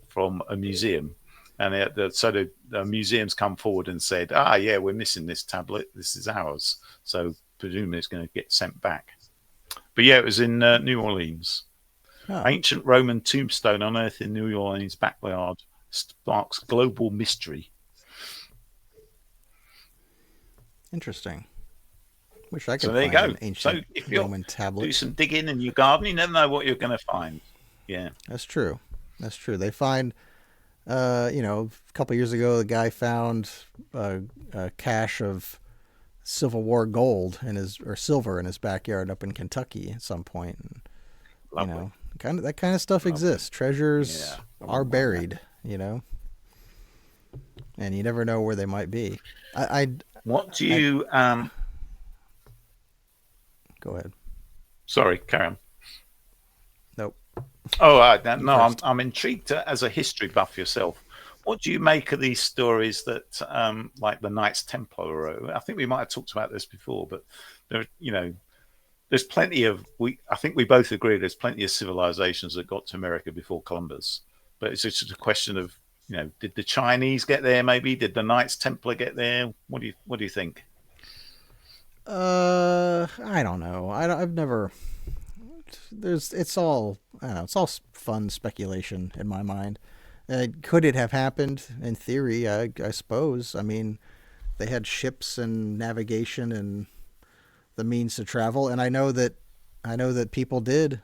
Speaker 2: from a museum. And the museums come forward and said, yeah, we're missing this tablet. This is ours. So presumably it's going to get sent back. But yeah, it was in New Orleans.
Speaker 1: Oh,
Speaker 2: Ancient Roman tombstone unearthed in New Orleans backyard sparks global mystery.
Speaker 1: interesting. Wish I
Speaker 2: So
Speaker 1: could
Speaker 2: there you
Speaker 1: find
Speaker 2: go.
Speaker 1: an
Speaker 2: So
Speaker 1: ancient
Speaker 2: if you
Speaker 1: Roman
Speaker 2: do
Speaker 1: tablet.
Speaker 2: some digging in your garden, you never know what you're going to find. Yeah.
Speaker 1: That's true. That's true. They find, a couple years ago, the guy found a cache of Civil War gold or silver in his backyard up in Kentucky at some point. And,
Speaker 2: Lovely.
Speaker 1: that kind of stuff
Speaker 2: Lovely.
Speaker 1: exists. Treasures
Speaker 2: Yeah.
Speaker 1: are buried, and you never know where they might be.
Speaker 2: What do you
Speaker 1: Go ahead.
Speaker 2: Sorry, carry on.
Speaker 1: Nope.
Speaker 2: Oh,
Speaker 1: You
Speaker 2: no,
Speaker 1: first.
Speaker 2: I'm intrigued as a history buff yourself. What do you make of these stories that, like the Knights Templar? I think we might have talked about this before, but there's plenty of I think we both agree there's plenty of civilizations that got to America before Columbus. But it's just a question of, did the Chinese get there? Maybe did the Knights Templar get there? What do you think?
Speaker 1: I don't know. I've never. It's all. I don't know. It's all fun speculation in my mind. Could it have happened? In theory, I suppose. I mean, they had ships and navigation and the means to travel, and I know that people did.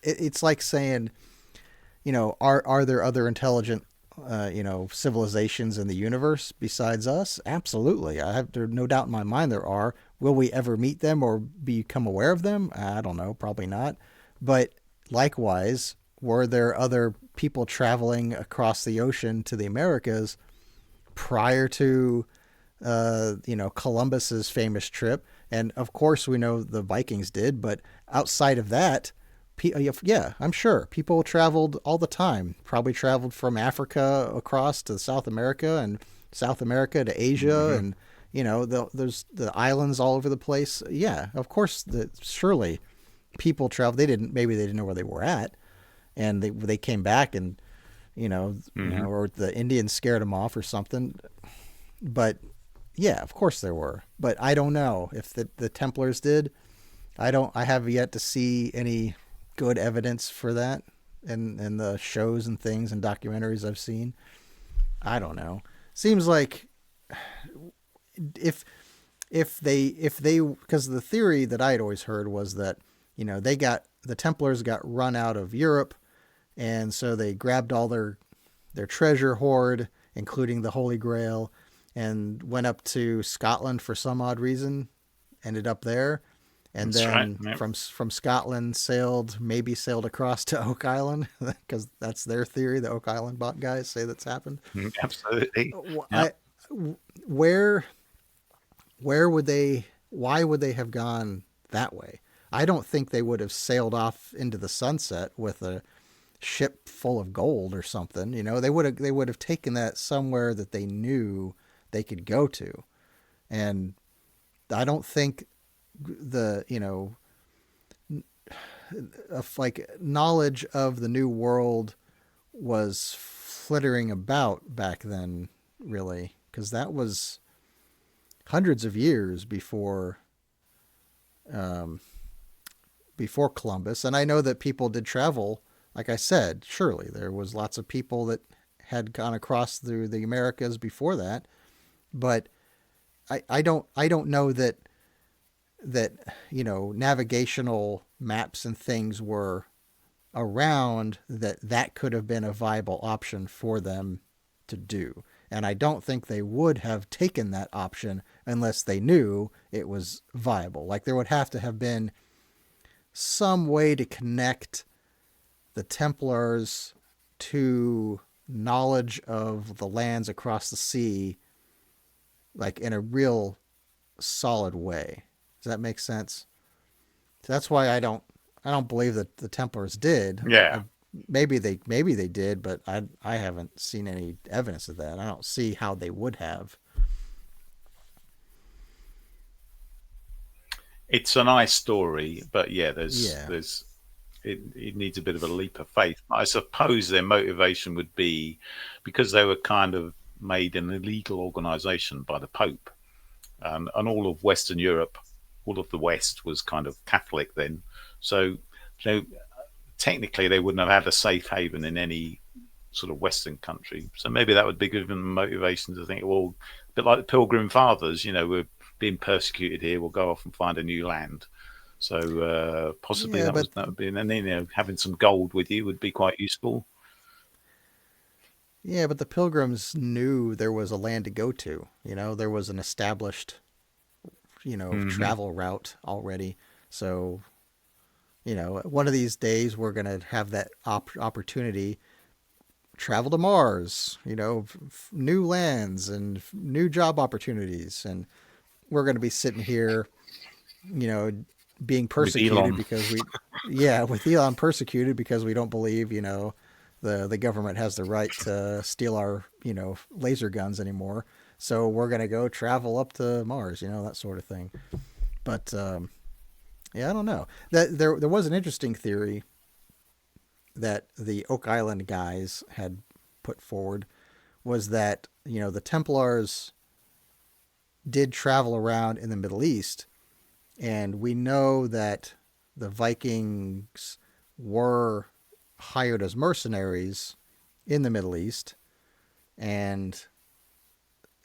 Speaker 1: It's like saying, are there other intelligent, civilizations in the universe besides us? Absolutely. There's no doubt in my mind there are. Will we ever meet them or become aware of them? I don't know. Probably not. But likewise, were there other people traveling across the ocean to the Americas prior to, Columbus's famous trip? And of course, we know the Vikings did. But outside of that, yeah, I'm sure people traveled all the time. Probably traveled from Africa across to South America and South America to Asia,
Speaker 2: Mm-hmm.
Speaker 1: and there's the islands all over the place. Yeah, of course, surely people traveled. Maybe they didn't know where they were at, and they came back, and
Speaker 2: Mm-hmm.
Speaker 1: or the Indians scared them off or something. But yeah, of course there were. But I don't know if the Templars did. I have yet to see any good evidence for that in the shows and things and documentaries I've seen. I don't know. Seems like if if they because the theory that I had always heard was that the Templars got run out of Europe, and so they grabbed all their treasure hoard, including the Holy Grail, and went up to Scotland for some odd reason. Ended up there, and
Speaker 2: That's right.
Speaker 1: then
Speaker 2: Yep.
Speaker 1: from Scotland sailed across to Oak Island because that's their theory. The Oak Island guys say that's happened.
Speaker 2: Absolutely. Yeah.
Speaker 1: I where where would they? Why would they have gone that way? I don't think they would have sailed off into the sunset with a ship full of gold or something. They would have taken that somewhere that they knew they could go to, and I don't think the of like knowledge of the new world was flittering about back then, really, because that was hundreds of years um, before Columbus. And I know that people did travel. Like I said, surely there was lots of people that had gone across through the Americas before that, but I don't know that navigational maps and things were around that could have been a viable option for them to do. And I don't think they would have taken that option unless they knew it was viable. Like there would have to have been some way to connect the Templars to knowledge of the lands across the sea, like in a real solid way. Does that make sense? That's why I don't believe that the Templars did.
Speaker 2: Yeah.
Speaker 1: Maybe they did, but I haven't seen any evidence of that. I don't see how they would have.
Speaker 2: it's a nice story, but yeah,
Speaker 1: Yeah.
Speaker 2: it needs a bit of a leap of faith. I suppose their motivation would be because they were kind of made an illegal organization by the Pope, and all of Western Europe, all of the West was kind of Catholic then. So they, technically, they wouldn't have had a safe haven in any sort of Western country. So maybe that would be given them motivation to think, well, a bit like the Pilgrim Fathers, we're being persecuted here. We'll go off and find a new land. So possibly
Speaker 1: Yeah, but
Speaker 2: that would be, and then having some gold with you would be quite useful.
Speaker 1: yeah, but the Pilgrims knew there was a land to go to. There was an established,
Speaker 2: Hmm.
Speaker 1: travel route already. So, one of these days we're going to have that opportunity, travel to Mars, new lands and new job opportunities. And we're going to be sitting here, you know, being
Speaker 2: With
Speaker 1: persecuted
Speaker 2: Elon.
Speaker 1: because yeah, with Elon persecuted because we don't believe, the government has the right to steal our, laser guns anymore. So we're going to go travel up to Mars, that sort of thing. But yeah, I don't know. That there was an interesting theory that the Oak Island guys had put forward, was that, the Templars did travel around in the Middle East, and we know that the Vikings were hired as mercenaries in the Middle East, and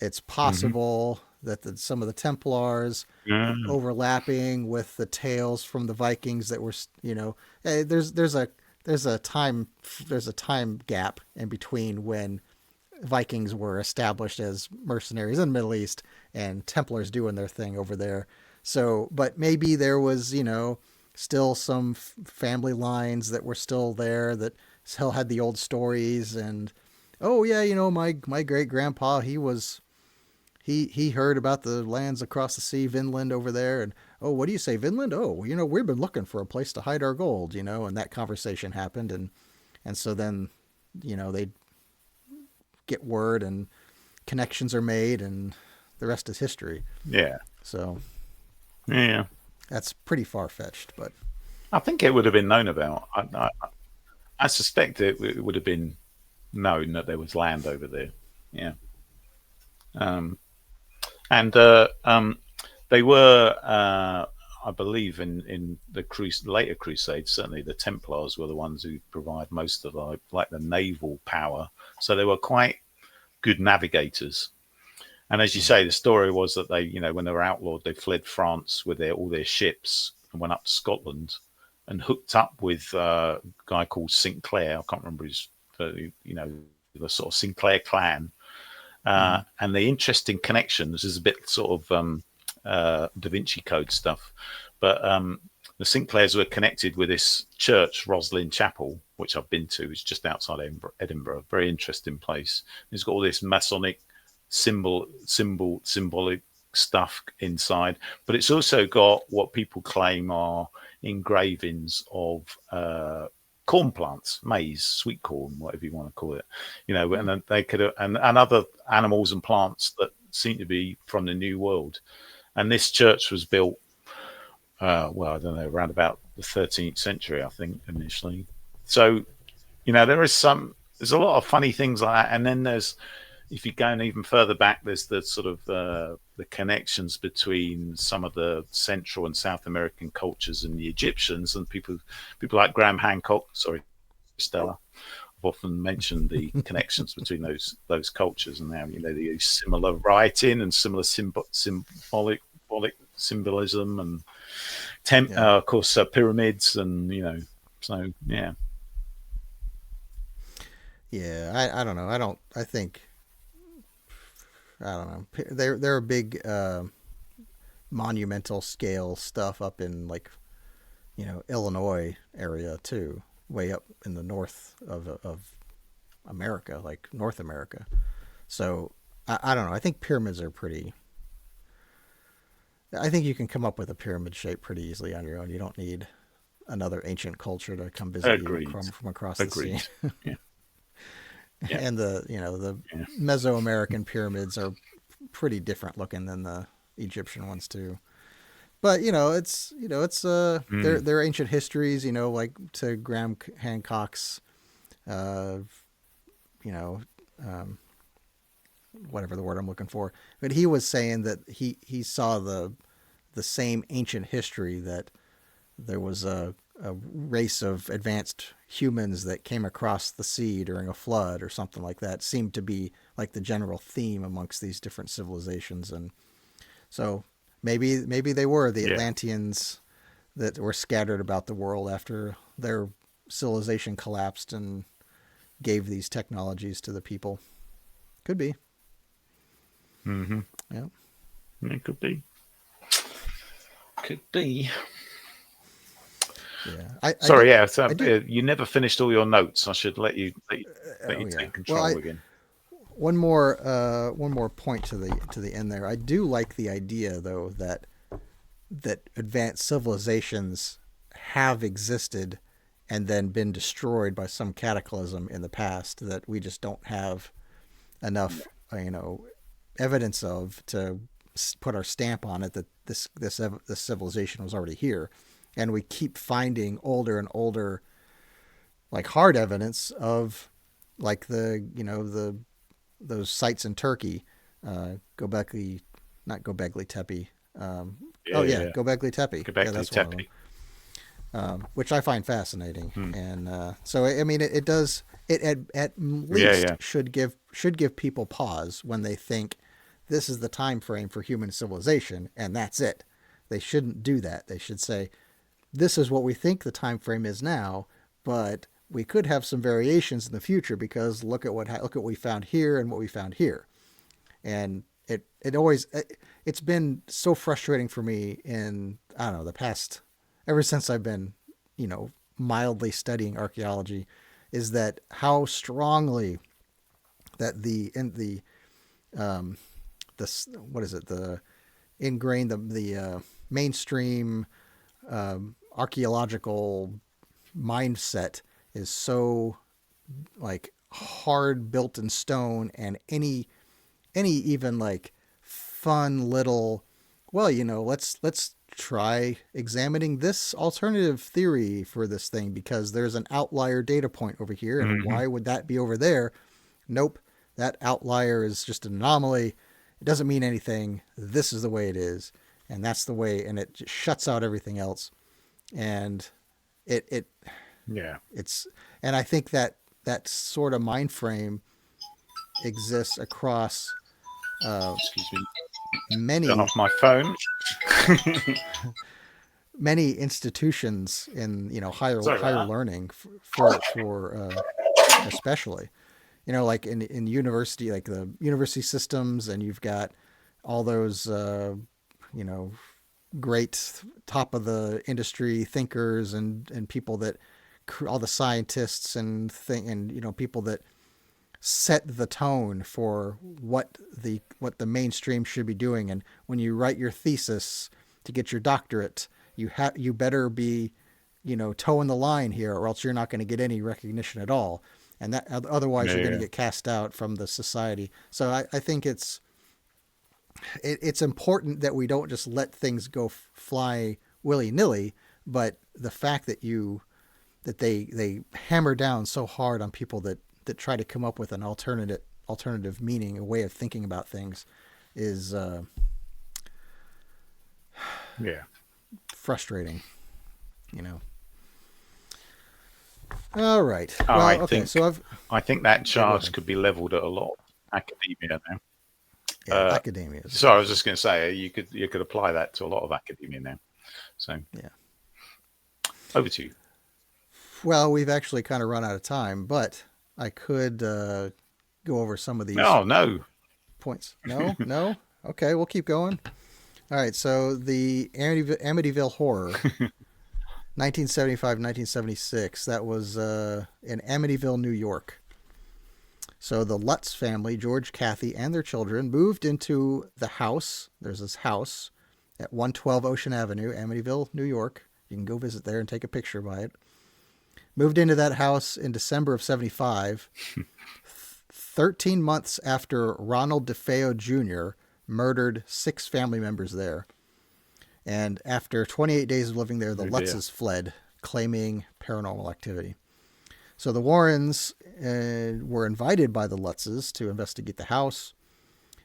Speaker 1: it's
Speaker 2: Hmm.
Speaker 1: possible that some of the Templars
Speaker 2: Yeah.
Speaker 1: overlapping with the tales from the Vikings that were, there's a time there's a time gap in between when Vikings were established as mercenaries in the Middle East and Templars doing their thing over there. So, but maybe there was, still some family lines that were still there that still had the old stories. And oh yeah, my great grandpa, he heard about the lands across the sea, Vinland over there, and oh, what do you say, Vinland? Oh, well, we've been looking for a place to hide our gold, and that conversation happened, and so then, they get word and connections are made, and the rest is history.
Speaker 2: Yeah.
Speaker 1: So
Speaker 2: Yeah.
Speaker 1: that's pretty far fetched, but
Speaker 2: I think it would have been known about. I suspect it would have been known that there was land over there. Yeah. Um, and they were, I believe, in the later Crusades. Certainly, the Templars were the ones who provide most of like the naval power. So they were quite good navigators. And as you say, the story was that they, when they were outlawed, they fled France with all their ships and went up to Scotland and hooked up with a guy called Sinclair. I can't remember his, the sort of Sinclair clan.
Speaker 1: mm,
Speaker 2: And the interesting connections is a bit sort of Da Vinci Code stuff, but the Sinclairs were connected with this church, Roslin Chapel, which I've been to. It's just outside Edinburgh. Very interesting place. It's got all this Masonic symbolic stuff inside, but it's also got what people claim are engravings of corn plants, maize, sweet corn, whatever you want to call it, and
Speaker 1: mm,
Speaker 2: then they could, and other animals and plants that seem to be from the New World. And this church was built, well, I don't know, around about the 13th century, I think, initially. So, there's a lot of funny things like that. And then if you go even further back, there's the sort of the connections between some of the Central and South American cultures and the Egyptians and people like Graham Hancock. Sorry, Stella. I've often mentioned the connections between those cultures and how they use similar writing and similar symbolic symbolism and
Speaker 1: yeah,
Speaker 2: of course pyramids and so yeah.
Speaker 1: yeah. I don't know. I think I don't know. They're a big monumental scale stuff up in, like, Illinois area too, way up in the north of America, like North America. So I don't know. I think pyramids are pretty. I think you can come up with a pyramid shape pretty easily on your own. You don't need another ancient culture to come visit you
Speaker 2: Agreed.
Speaker 1: from across the sea.
Speaker 2: Agreed. Yeah. Yeah.
Speaker 1: And the
Speaker 2: Yeah.
Speaker 1: Mesoamerican pyramids are pretty different looking than the Egyptian ones too. But it's
Speaker 2: Mm.
Speaker 1: they're ancient histories. Like to Graham Hancock's, uh, you know, um, whatever the word I'm looking for. But he was saying that he saw the same ancient history, that there was a race of advanced humans that came across the sea during a flood or something like that. Seemed to be like the general theme amongst these different civilizations. And so maybe they were the
Speaker 2: Yeah.
Speaker 1: Atlanteans that were scattered about the world after their civilization collapsed and gave these technologies to the people. Could be.
Speaker 2: Mm-hmm.
Speaker 1: Yeah.
Speaker 2: It could be. Could be.
Speaker 1: Yeah. I do.
Speaker 2: Sorry, yeah. So
Speaker 1: I do.
Speaker 2: you never finished all your notes. I should let you
Speaker 1: Oh yeah.
Speaker 2: take
Speaker 1: Well,
Speaker 2: control again.
Speaker 1: one more point to the end there. I do like the idea though that advanced civilizations have existed and then been destroyed by some cataclysm in the past that we just don't have enough evidence of to put our stamp on it, that this civilization was already here. And we keep finding older and older, like, hard evidence of, like, the those sites in Turkey, Gobekli, not Gobekli Tepe.
Speaker 2: Yeah,
Speaker 1: Oh
Speaker 2: yeah,
Speaker 1: yeah,
Speaker 2: yeah.
Speaker 1: Gobekli Tepe.
Speaker 2: Go
Speaker 1: Yeah,
Speaker 2: back to
Speaker 1: that's one of them.
Speaker 2: Tepe.
Speaker 1: Which I find fascinating.
Speaker 2: Hmm.
Speaker 1: And so I mean, it does it at
Speaker 2: Yeah,
Speaker 1: least
Speaker 2: yeah.
Speaker 1: should give people pause when they think this is the time frame for human civilization and that's it. They shouldn't do that. They should say this is what we think the time frame is now, but we could have some variations in the future because look at what we found here and what we found here. And it's been so frustrating for me in, I don't know, the past, ever since I've been mildly studying archaeology, is that how strongly that um what is it, the ingrained, the mainstream archaeological mindset is so, like, hard built in stone. And any even, like, fun little, well, let's try examining this alternative theory for this thing because there's an outlier data point over here, and
Speaker 2: Hmm.
Speaker 1: why would that be over there? Nope, that outlier is just an anomaly. It doesn't mean anything. This is the way it is, and that's the way, and it just shuts out everything else. And it
Speaker 2: Yeah.
Speaker 1: it's and I think that sort of mind frame exists across uh,
Speaker 2: Excuse me. Turn
Speaker 1: many
Speaker 2: off my phone.
Speaker 1: many institutions in
Speaker 2: Sorry
Speaker 1: higher
Speaker 2: about
Speaker 1: learning for especially like in university, like the university systems. And you've got all those you know great top of the industry thinkers and people that all the scientists and people that set the tone for what the mainstream should be doing. And when you write your thesis to get your doctorate, you better be toeing the line here, or else you're not going to get any recognition at all. And that otherwise
Speaker 2: you.
Speaker 1: you're
Speaker 2: Yeah,
Speaker 1: going to
Speaker 2: yeah.
Speaker 1: get cast out from the society. So I think it's important that we don't just let things go fly willy nilly, but the fact that they hammer down so hard on people that try to come up with an alternative meaning, a way of thinking about things, is
Speaker 2: Yeah.
Speaker 1: frustrating. You know. All right.
Speaker 2: I
Speaker 1: Well, okay.
Speaker 2: think
Speaker 1: So I've
Speaker 2: I think that
Speaker 1: yeah. Go
Speaker 2: charge
Speaker 1: ahead.
Speaker 2: could be levelled at a lot of academia now.
Speaker 1: Yeah, academia is a
Speaker 2: So I was
Speaker 1: problem.
Speaker 2: just going to say you could apply that to a lot of academia now. So
Speaker 1: Yeah.
Speaker 2: over to you.
Speaker 1: Well, we've actually kind of run out of time, but I could go over some of these
Speaker 2: Oh no.
Speaker 1: points. No, no. Okay, we'll keep going. All right. So the Amityville Horror, 1975, 1976. That was in Amityville, New York. So the Lutz family, George, Kathy, and their children, moved into the house. There's this house at 112 Ocean Avenue, Amityville, New York. You can go visit there and take a picture by it. Moved into that house in December of 75, 13 months after Ronald DeFeo Jr. murdered 6 family members there. And after 28 days of living there, the
Speaker 2: Oh dear.
Speaker 1: Lutzes fled, claiming paranormal activity. So the Warrens were invited by the Lutzes to investigate the house.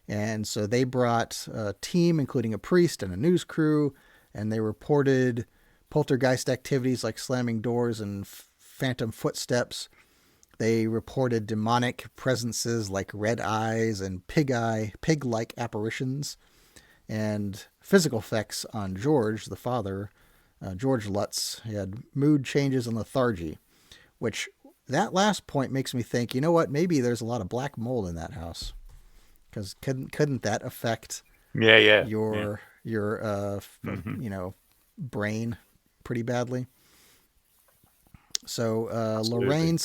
Speaker 1: And so they brought a team, including a priest and a news crew, and they reported poltergeist activities like slamming doors and phantom footsteps. They reported demonic presences like red eyes and pig-like apparitions, and physical effects on George, the father, George Lutz. He had mood changes and lethargy, which that last point makes me think, you know what, maybe there's a lot of black mold in that house. Because couldn't that affect
Speaker 2: Yeah, yeah, yeah.
Speaker 1: your
Speaker 2: Hmm.
Speaker 1: brain pretty badly? So
Speaker 2: Absolutely.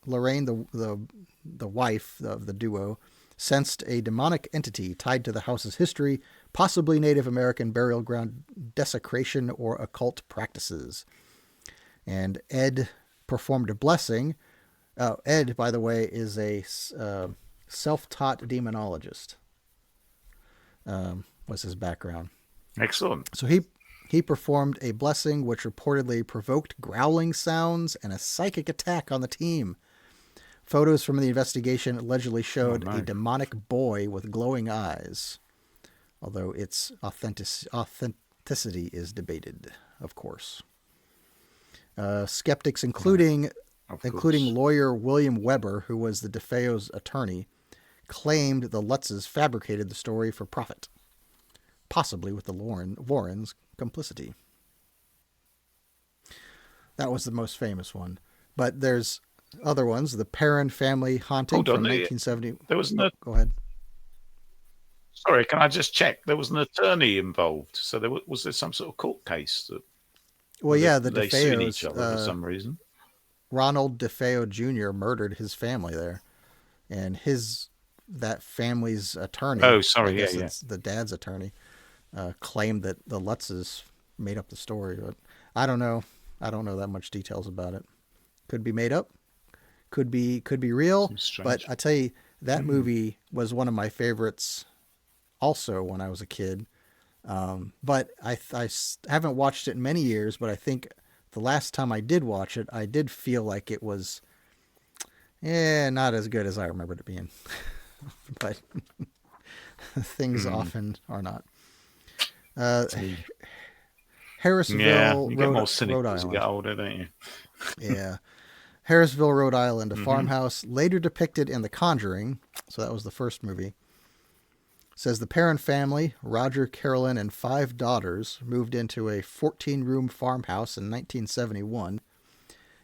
Speaker 1: Lorraine, the wife of the duo, sensed a demonic entity tied to the house's history, possibly Native American burial ground desecration or occult practices. And Ed performed a blessing. Ed, by the way, is a self-taught demonologist. Was his background.
Speaker 2: Excellent.
Speaker 1: So he performed a blessing which reportedly provoked growling sounds and a psychic attack on the team. Photos from the investigation allegedly
Speaker 2: Oh
Speaker 1: showed a
Speaker 2: no.
Speaker 1: demonic boy with glowing eyes, although its authenticity is debated, of course. Skeptics,
Speaker 2: Right. Of
Speaker 1: including
Speaker 2: course.
Speaker 1: lawyer William Weber, who was the DeFeo's attorney, claimed the Lutzes fabricated the story for profit, possibly with the Warrens' complicity. That was the most famous one. But there's other ones. The Perrin family haunting
Speaker 2: Hold on.
Speaker 1: from 1970.
Speaker 2: There was
Speaker 1: Oh,
Speaker 2: no.
Speaker 1: go ahead.
Speaker 2: Sorry, can I just check? There was an attorney involved, so was there some sort of court case that
Speaker 1: Well, yeah, the
Speaker 2: were they suing each
Speaker 1: DeFeos,
Speaker 2: other for some reason?
Speaker 1: Ronald DeFeo Jr. murdered his family there, and that family's attorney,
Speaker 2: Oh,
Speaker 1: I
Speaker 2: sorry. Yeah,
Speaker 1: guess
Speaker 2: yeah.
Speaker 1: it's the dad's attorney, claimed that the Lutzes made up the story. But I don't know. I don't know that much details about it. Could be made up. Could be real.
Speaker 2: Seems
Speaker 1: But
Speaker 2: strange.
Speaker 1: I tell you, that
Speaker 2: Mm.
Speaker 1: movie was one of my favorites. Also, when I was a kid, but I haven't watched it in many years. But I think the last time I did watch it, I did feel like it was not as good as I remembered it being. But things
Speaker 2: Mm.
Speaker 1: often are not. Uh,
Speaker 2: See. Yeah,
Speaker 1: Harrisville,
Speaker 2: you get more
Speaker 1: Rhode
Speaker 2: cynical as you get
Speaker 1: Island.
Speaker 2: older, don't you?
Speaker 1: Yeah, Harrisville, Rhode Island, a
Speaker 2: Hmm.
Speaker 1: farmhouse later depicted in The Conjuring. So that was the first movie. Says the Perrin family, Roger, Carolyn, and 5 daughters, moved into a 14-room farmhouse in 1971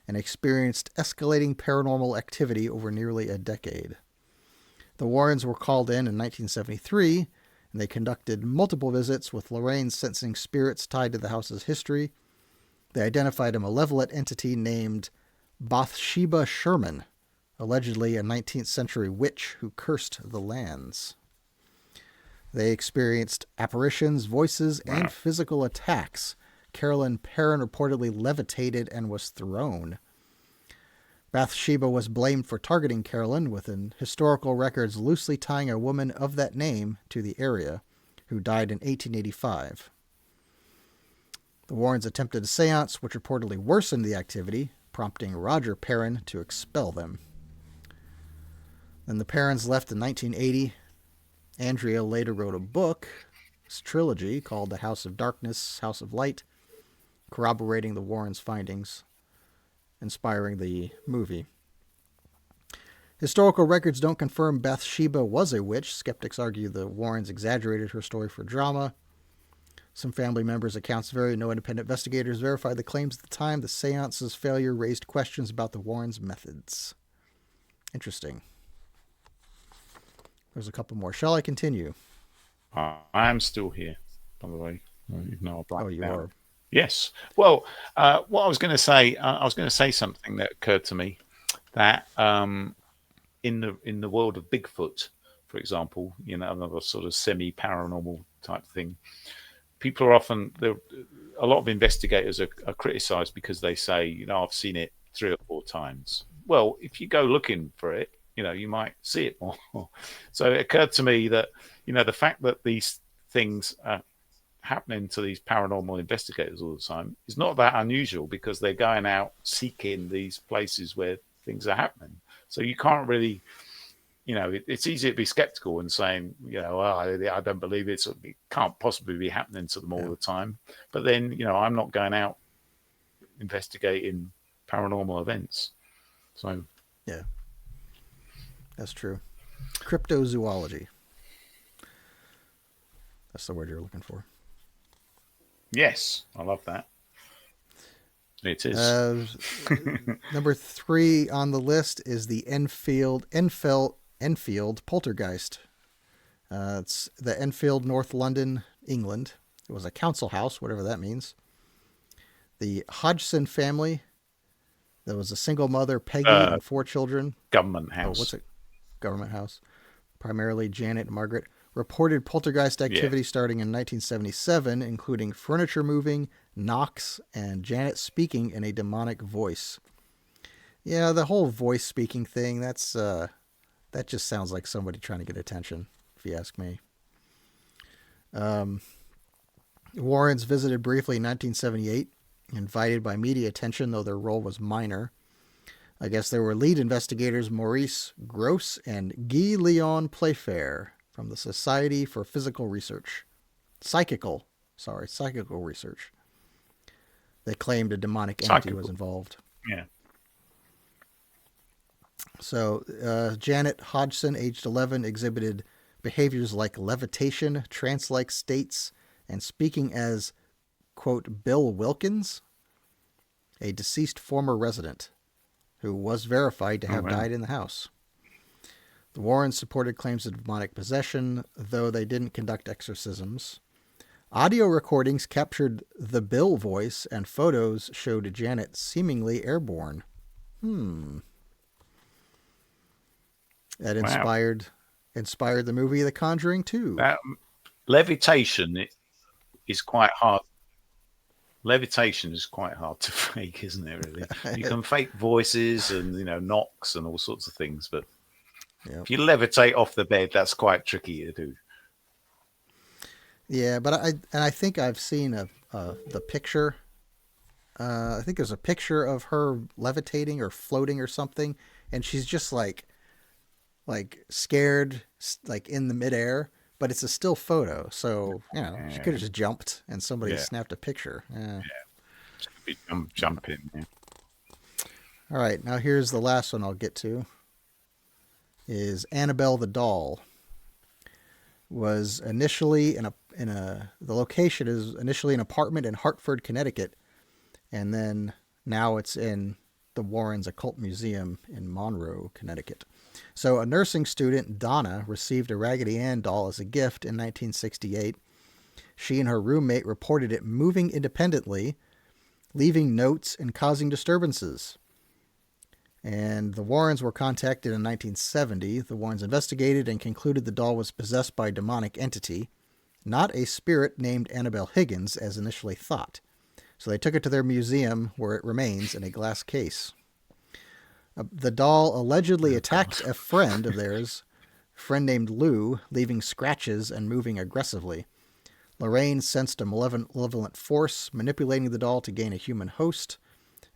Speaker 1: and experienced escalating paranormal activity over nearly a decade. The Warrens were called in 1973, and they conducted multiple visits with Lorraine sensing spirits tied to the house's history. They identified a malevolent entity named Bathsheba Sherman, allegedly a 19th century witch who cursed the lands. They experienced apparitions, voices, and
Speaker 2: Wow.
Speaker 1: physical attacks. Carolyn Perrin reportedly levitated and was thrown. Bathsheba was blamed for targeting Carolyn, with historical records loosely tying a woman of that name to the area, who died in 1885. The Warrens attempted a seance, which reportedly worsened the activity, prompting Roger Perrin to expel them. Then the Perrins left in 1980. Andrea later wrote a book, this trilogy called The House of Darkness, House of Light, corroborating the Warrens' findings, inspiring the movie. Historical records don't confirm Bathsheba was a witch. Skeptics argue the Warrens exaggerated her story for drama. Some family members' accounts vary. No independent investigators verified the claims at the time. The seance's failure raised questions about the Warrens' methods. Interesting. There's a couple more. Shall I continue?
Speaker 2: I am still here, by the way. Even though I
Speaker 1: Oh,
Speaker 2: blacked
Speaker 1: you
Speaker 2: out.
Speaker 1: are.
Speaker 2: Yes. Well, what I was going to say, I was going to say something that occurred to me that in the world of Bigfoot, for example, another sort of semi paranormal type thing, people are often there. A lot of investigators are criticised because they say, I've seen it 3 or 4 times. Well, if you go looking for it, you might see it more. So it occurred to me that the fact that these things happening to these paranormal investigators all the time is not that unusual, because they're going out seeking these places where things are happening. So you can't really, it's easy to be skeptical and saying, I don't believe it can't possibly be happening to them all the time. But then, I'm not going out investigating paranormal events. So
Speaker 1: yeah, that's true. Cryptozoology. That's the word you're looking for.
Speaker 2: Yes, I love that. It is.
Speaker 1: Number 3 on the list is the Enfield poltergeist. It's the Enfield, North London, England. It was a council house, whatever that means. The Hodgson family. There was a single mother, Peggy, and 4 children.
Speaker 2: Government house.
Speaker 1: What's it? Government house. Primarily Janet and Margaret. Reported poltergeist activity starting in 1977, including furniture moving, knocks, and Janet speaking in a demonic voice. Yeah, the whole voice speaking thing, that just sounds like somebody trying to get attention, if you ask me. Warrens visited briefly in 1978, invited by media attention, though their role was minor. I guess there were lead investigators Maurice Gross and Guy Leon Playfair from the Society for Psychical Research. They claimed a demonic entity was involved.
Speaker 2: Yeah.
Speaker 1: So Janet Hodgson, aged 11, exhibited behaviors like levitation, trance-like states, and speaking as, quote, Bill Wilkins, a deceased former resident who was verified to have died in the house. The Warrens supported claims of demonic possession, though they didn't conduct exorcisms. Audio recordings captured the Bill voice, and photos showed Janet seemingly airborne. That inspired the movie The Conjuring 2.
Speaker 2: Levitation is quite hard. Levitation is quite hard to fake, isn't it, really? You can fake voices and, knocks and all sorts of things, but if you levitate off the bed, that's quite tricky to do.
Speaker 1: Yeah, but I think I've seen the picture. I think there's a picture of her levitating or floating or something, and she's just like scared, like in the midair. But it's a still photo, so she could have just jumped and somebody snapped a picture.
Speaker 2: I'm jumping. Yeah.
Speaker 1: All right, now here's the last one I'll get to. Is Annabelle the doll. Was initially the location is initially an apartment in Hartford, Connecticut, and then now it's in the Warrens Occult Museum in Monroe, Connecticut. So a nursing student, Donna, received a Raggedy Ann doll as a gift in 1968. She and her roommate reported it moving independently, leaving notes and causing disturbances. And the Warrens were contacted in 1970. The Warrens investigated and concluded the doll was possessed by a demonic entity, not a spirit named Annabelle Higgins, as initially thought. So they took it to their museum, where it remains in a glass case. The doll allegedly attacked a friend of theirs, a friend named Lou, leaving scratches and moving aggressively. Lorraine sensed a malevolent force, manipulating the doll to gain a human host.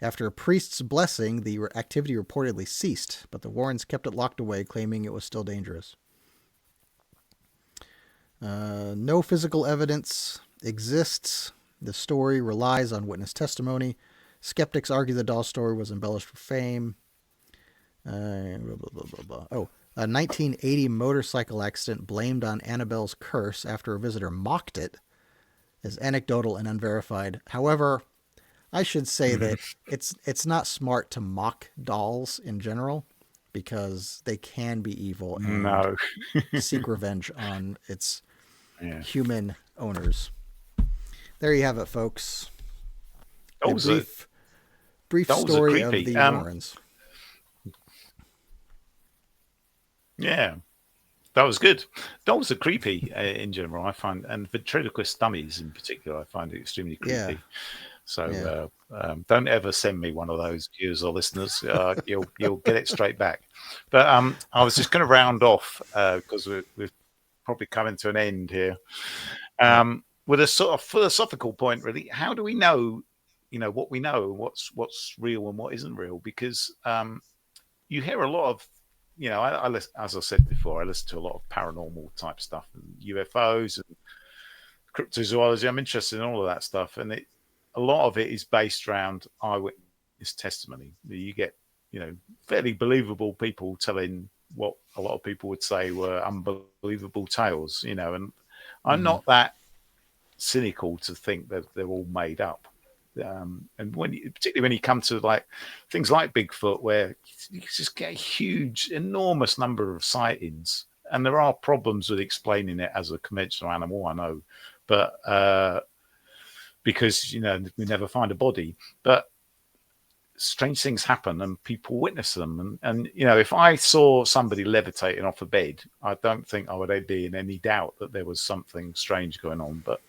Speaker 1: After a priest's blessing, the activity reportedly ceased, but the Warrens kept it locked away, claiming it was still dangerous. No physical evidence exists. The story relies on witness testimony. Skeptics argue the doll story was embellished for fame. A 1980 motorcycle accident blamed on Annabelle's curse after a visitor mocked it is anecdotal and unverified. However, I should say that it's not smart to mock dolls in general, because they can be evil and seek revenge on its human owners. There you have it, folks. A brief story of the Warrens.
Speaker 2: Yeah, that was good. Dolls are creepy in general, I find, and ventriloquist dummies in particular, I find it extremely creepy.
Speaker 1: Yeah.
Speaker 2: So don't ever send me one of those, viewers or listeners. You'll get it straight back. But I was just going to round off because we're probably coming to an end here. with a sort of philosophical point, really, how do we know, what we know, what's real and what isn't real? Because you hear a lot of, I listen, as I said before, I listen to a lot of paranormal type stuff and UFOs and cryptozoology. I'm interested in all of that stuff, and a lot of it is based around eyewitness testimony. You get, fairly believable people telling what a lot of people would say were unbelievable tales, and I'm not that cynical to think that they're all made up. And particularly when you come to like things like Bigfoot, where you just get a huge, enormous number of sightings, and there are problems with explaining it as a conventional animal, I know, but because we never find a body, but strange things happen and people witness them, and if I saw somebody levitating off a bed, I don't think I would be in any doubt that there was something strange going on. But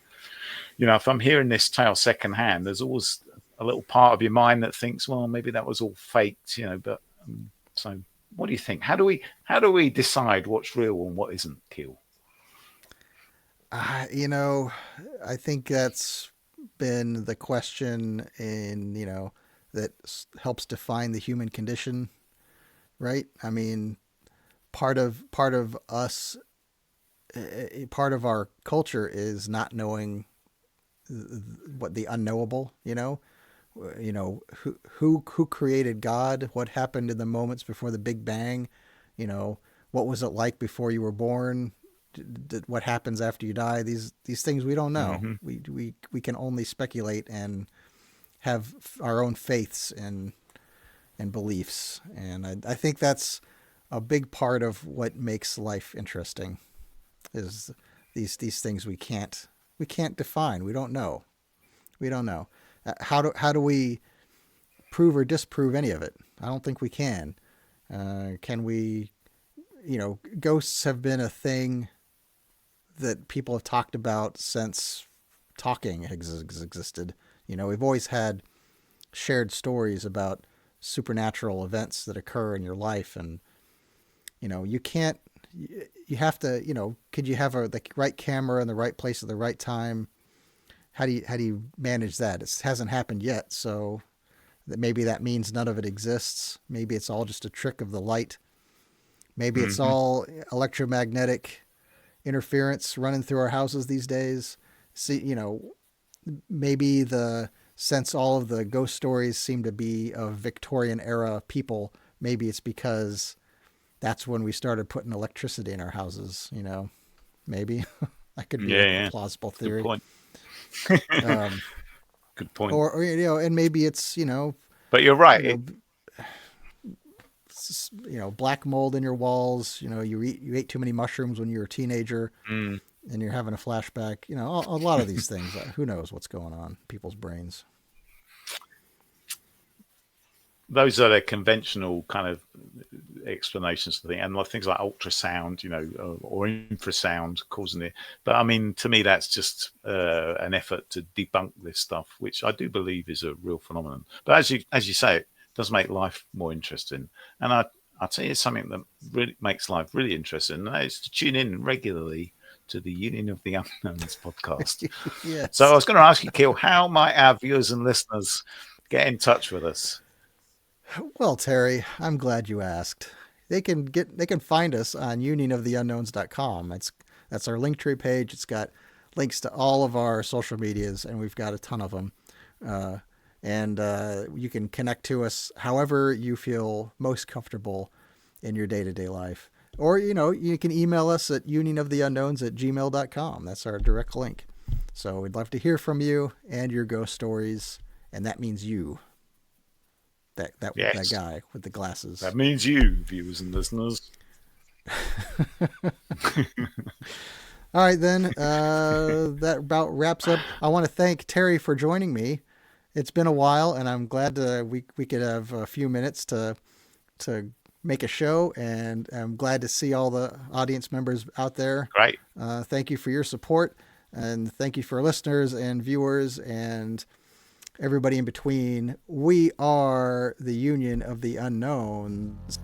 Speaker 2: if I'm hearing this tale secondhand, there's always a little part of your mind that thinks, well, maybe that was all faked, but so what do you think? How do we decide what's real and what isn't, Keel?
Speaker 1: I think that's been the question that helps define the human condition, right? I mean, part of us, part of our culture is not knowing what the unknowable, who created God, what happened in the moments before the Big Bang, what was it like before you were born, what happens after you die. These things we don't know. Mm-hmm. We can only speculate and have our own faiths and beliefs, and I think that's a big part of what makes life interesting. Is these things we can't define. We don't know. How do we prove or disprove any of it? I don't think we can. Can we? Ghosts have been a thing that people have talked about since talking has existed. We've always had shared stories about supernatural events that occur in your life, and you have to, could you have the right camera in the right place at the right time? How do you manage that? It hasn't happened yet, so maybe that means none of it exists. Maybe it's all just a trick of the light. Maybe it's all electromagnetic interference running through our houses these days. See, maybe since all of the ghost stories seem to be of Victorian era people, maybe it's because that's when we started putting electricity in our houses, maybe. That could be a plausible theory.
Speaker 2: Good point. Good point.
Speaker 1: Or and maybe it's,
Speaker 2: but you're right.
Speaker 1: Black mold in your walls, you ate too many mushrooms when you were a teenager and you're having a flashback, a lot of these things. Who knows what's going on in people's brains?
Speaker 2: Those are the conventional kind of explanations to the and things like ultrasound, or infrasound causing it. But I mean, to me, that's just an effort to debunk this stuff, which I do believe is a real phenomenon. But as you say, it does make life more interesting. And I'll tell you something that really makes life really interesting, and that is to tune in regularly to the Union of the Unknowns podcast. Yes. So I was going to ask you, Keel, how might our viewers and listeners get in touch with us?
Speaker 1: Well, Terry, I'm glad you asked. They can find us on unionoftheunknowns.com. That's our Linktree page. It's got links to all of our social medias, and we've got a ton of them. And you can connect to us however you feel most comfortable in your day-to-day life. Or, you can email us at unionoftheunknowns@gmail.com. That's our direct link. So we'd love to hear from you and your ghost stories, and that means you. That guy with the glasses.
Speaker 2: That means you, viewers and listeners.
Speaker 1: All right, then. That about wraps up. I want to thank Terry for joining me. It's been a while, and I'm glad we could have a few minutes to make a show, and I'm glad to see all the audience members out there.
Speaker 2: Great.
Speaker 1: Thank you for your support, and thank you for listeners and viewers and everybody in between. We are the Union of the Unknowns,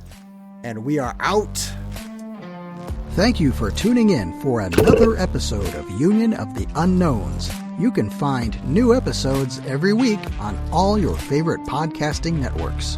Speaker 1: and we are out. Thank you for tuning in for another episode of Union of the Unknowns. You can find new episodes every week on all your favorite podcasting networks.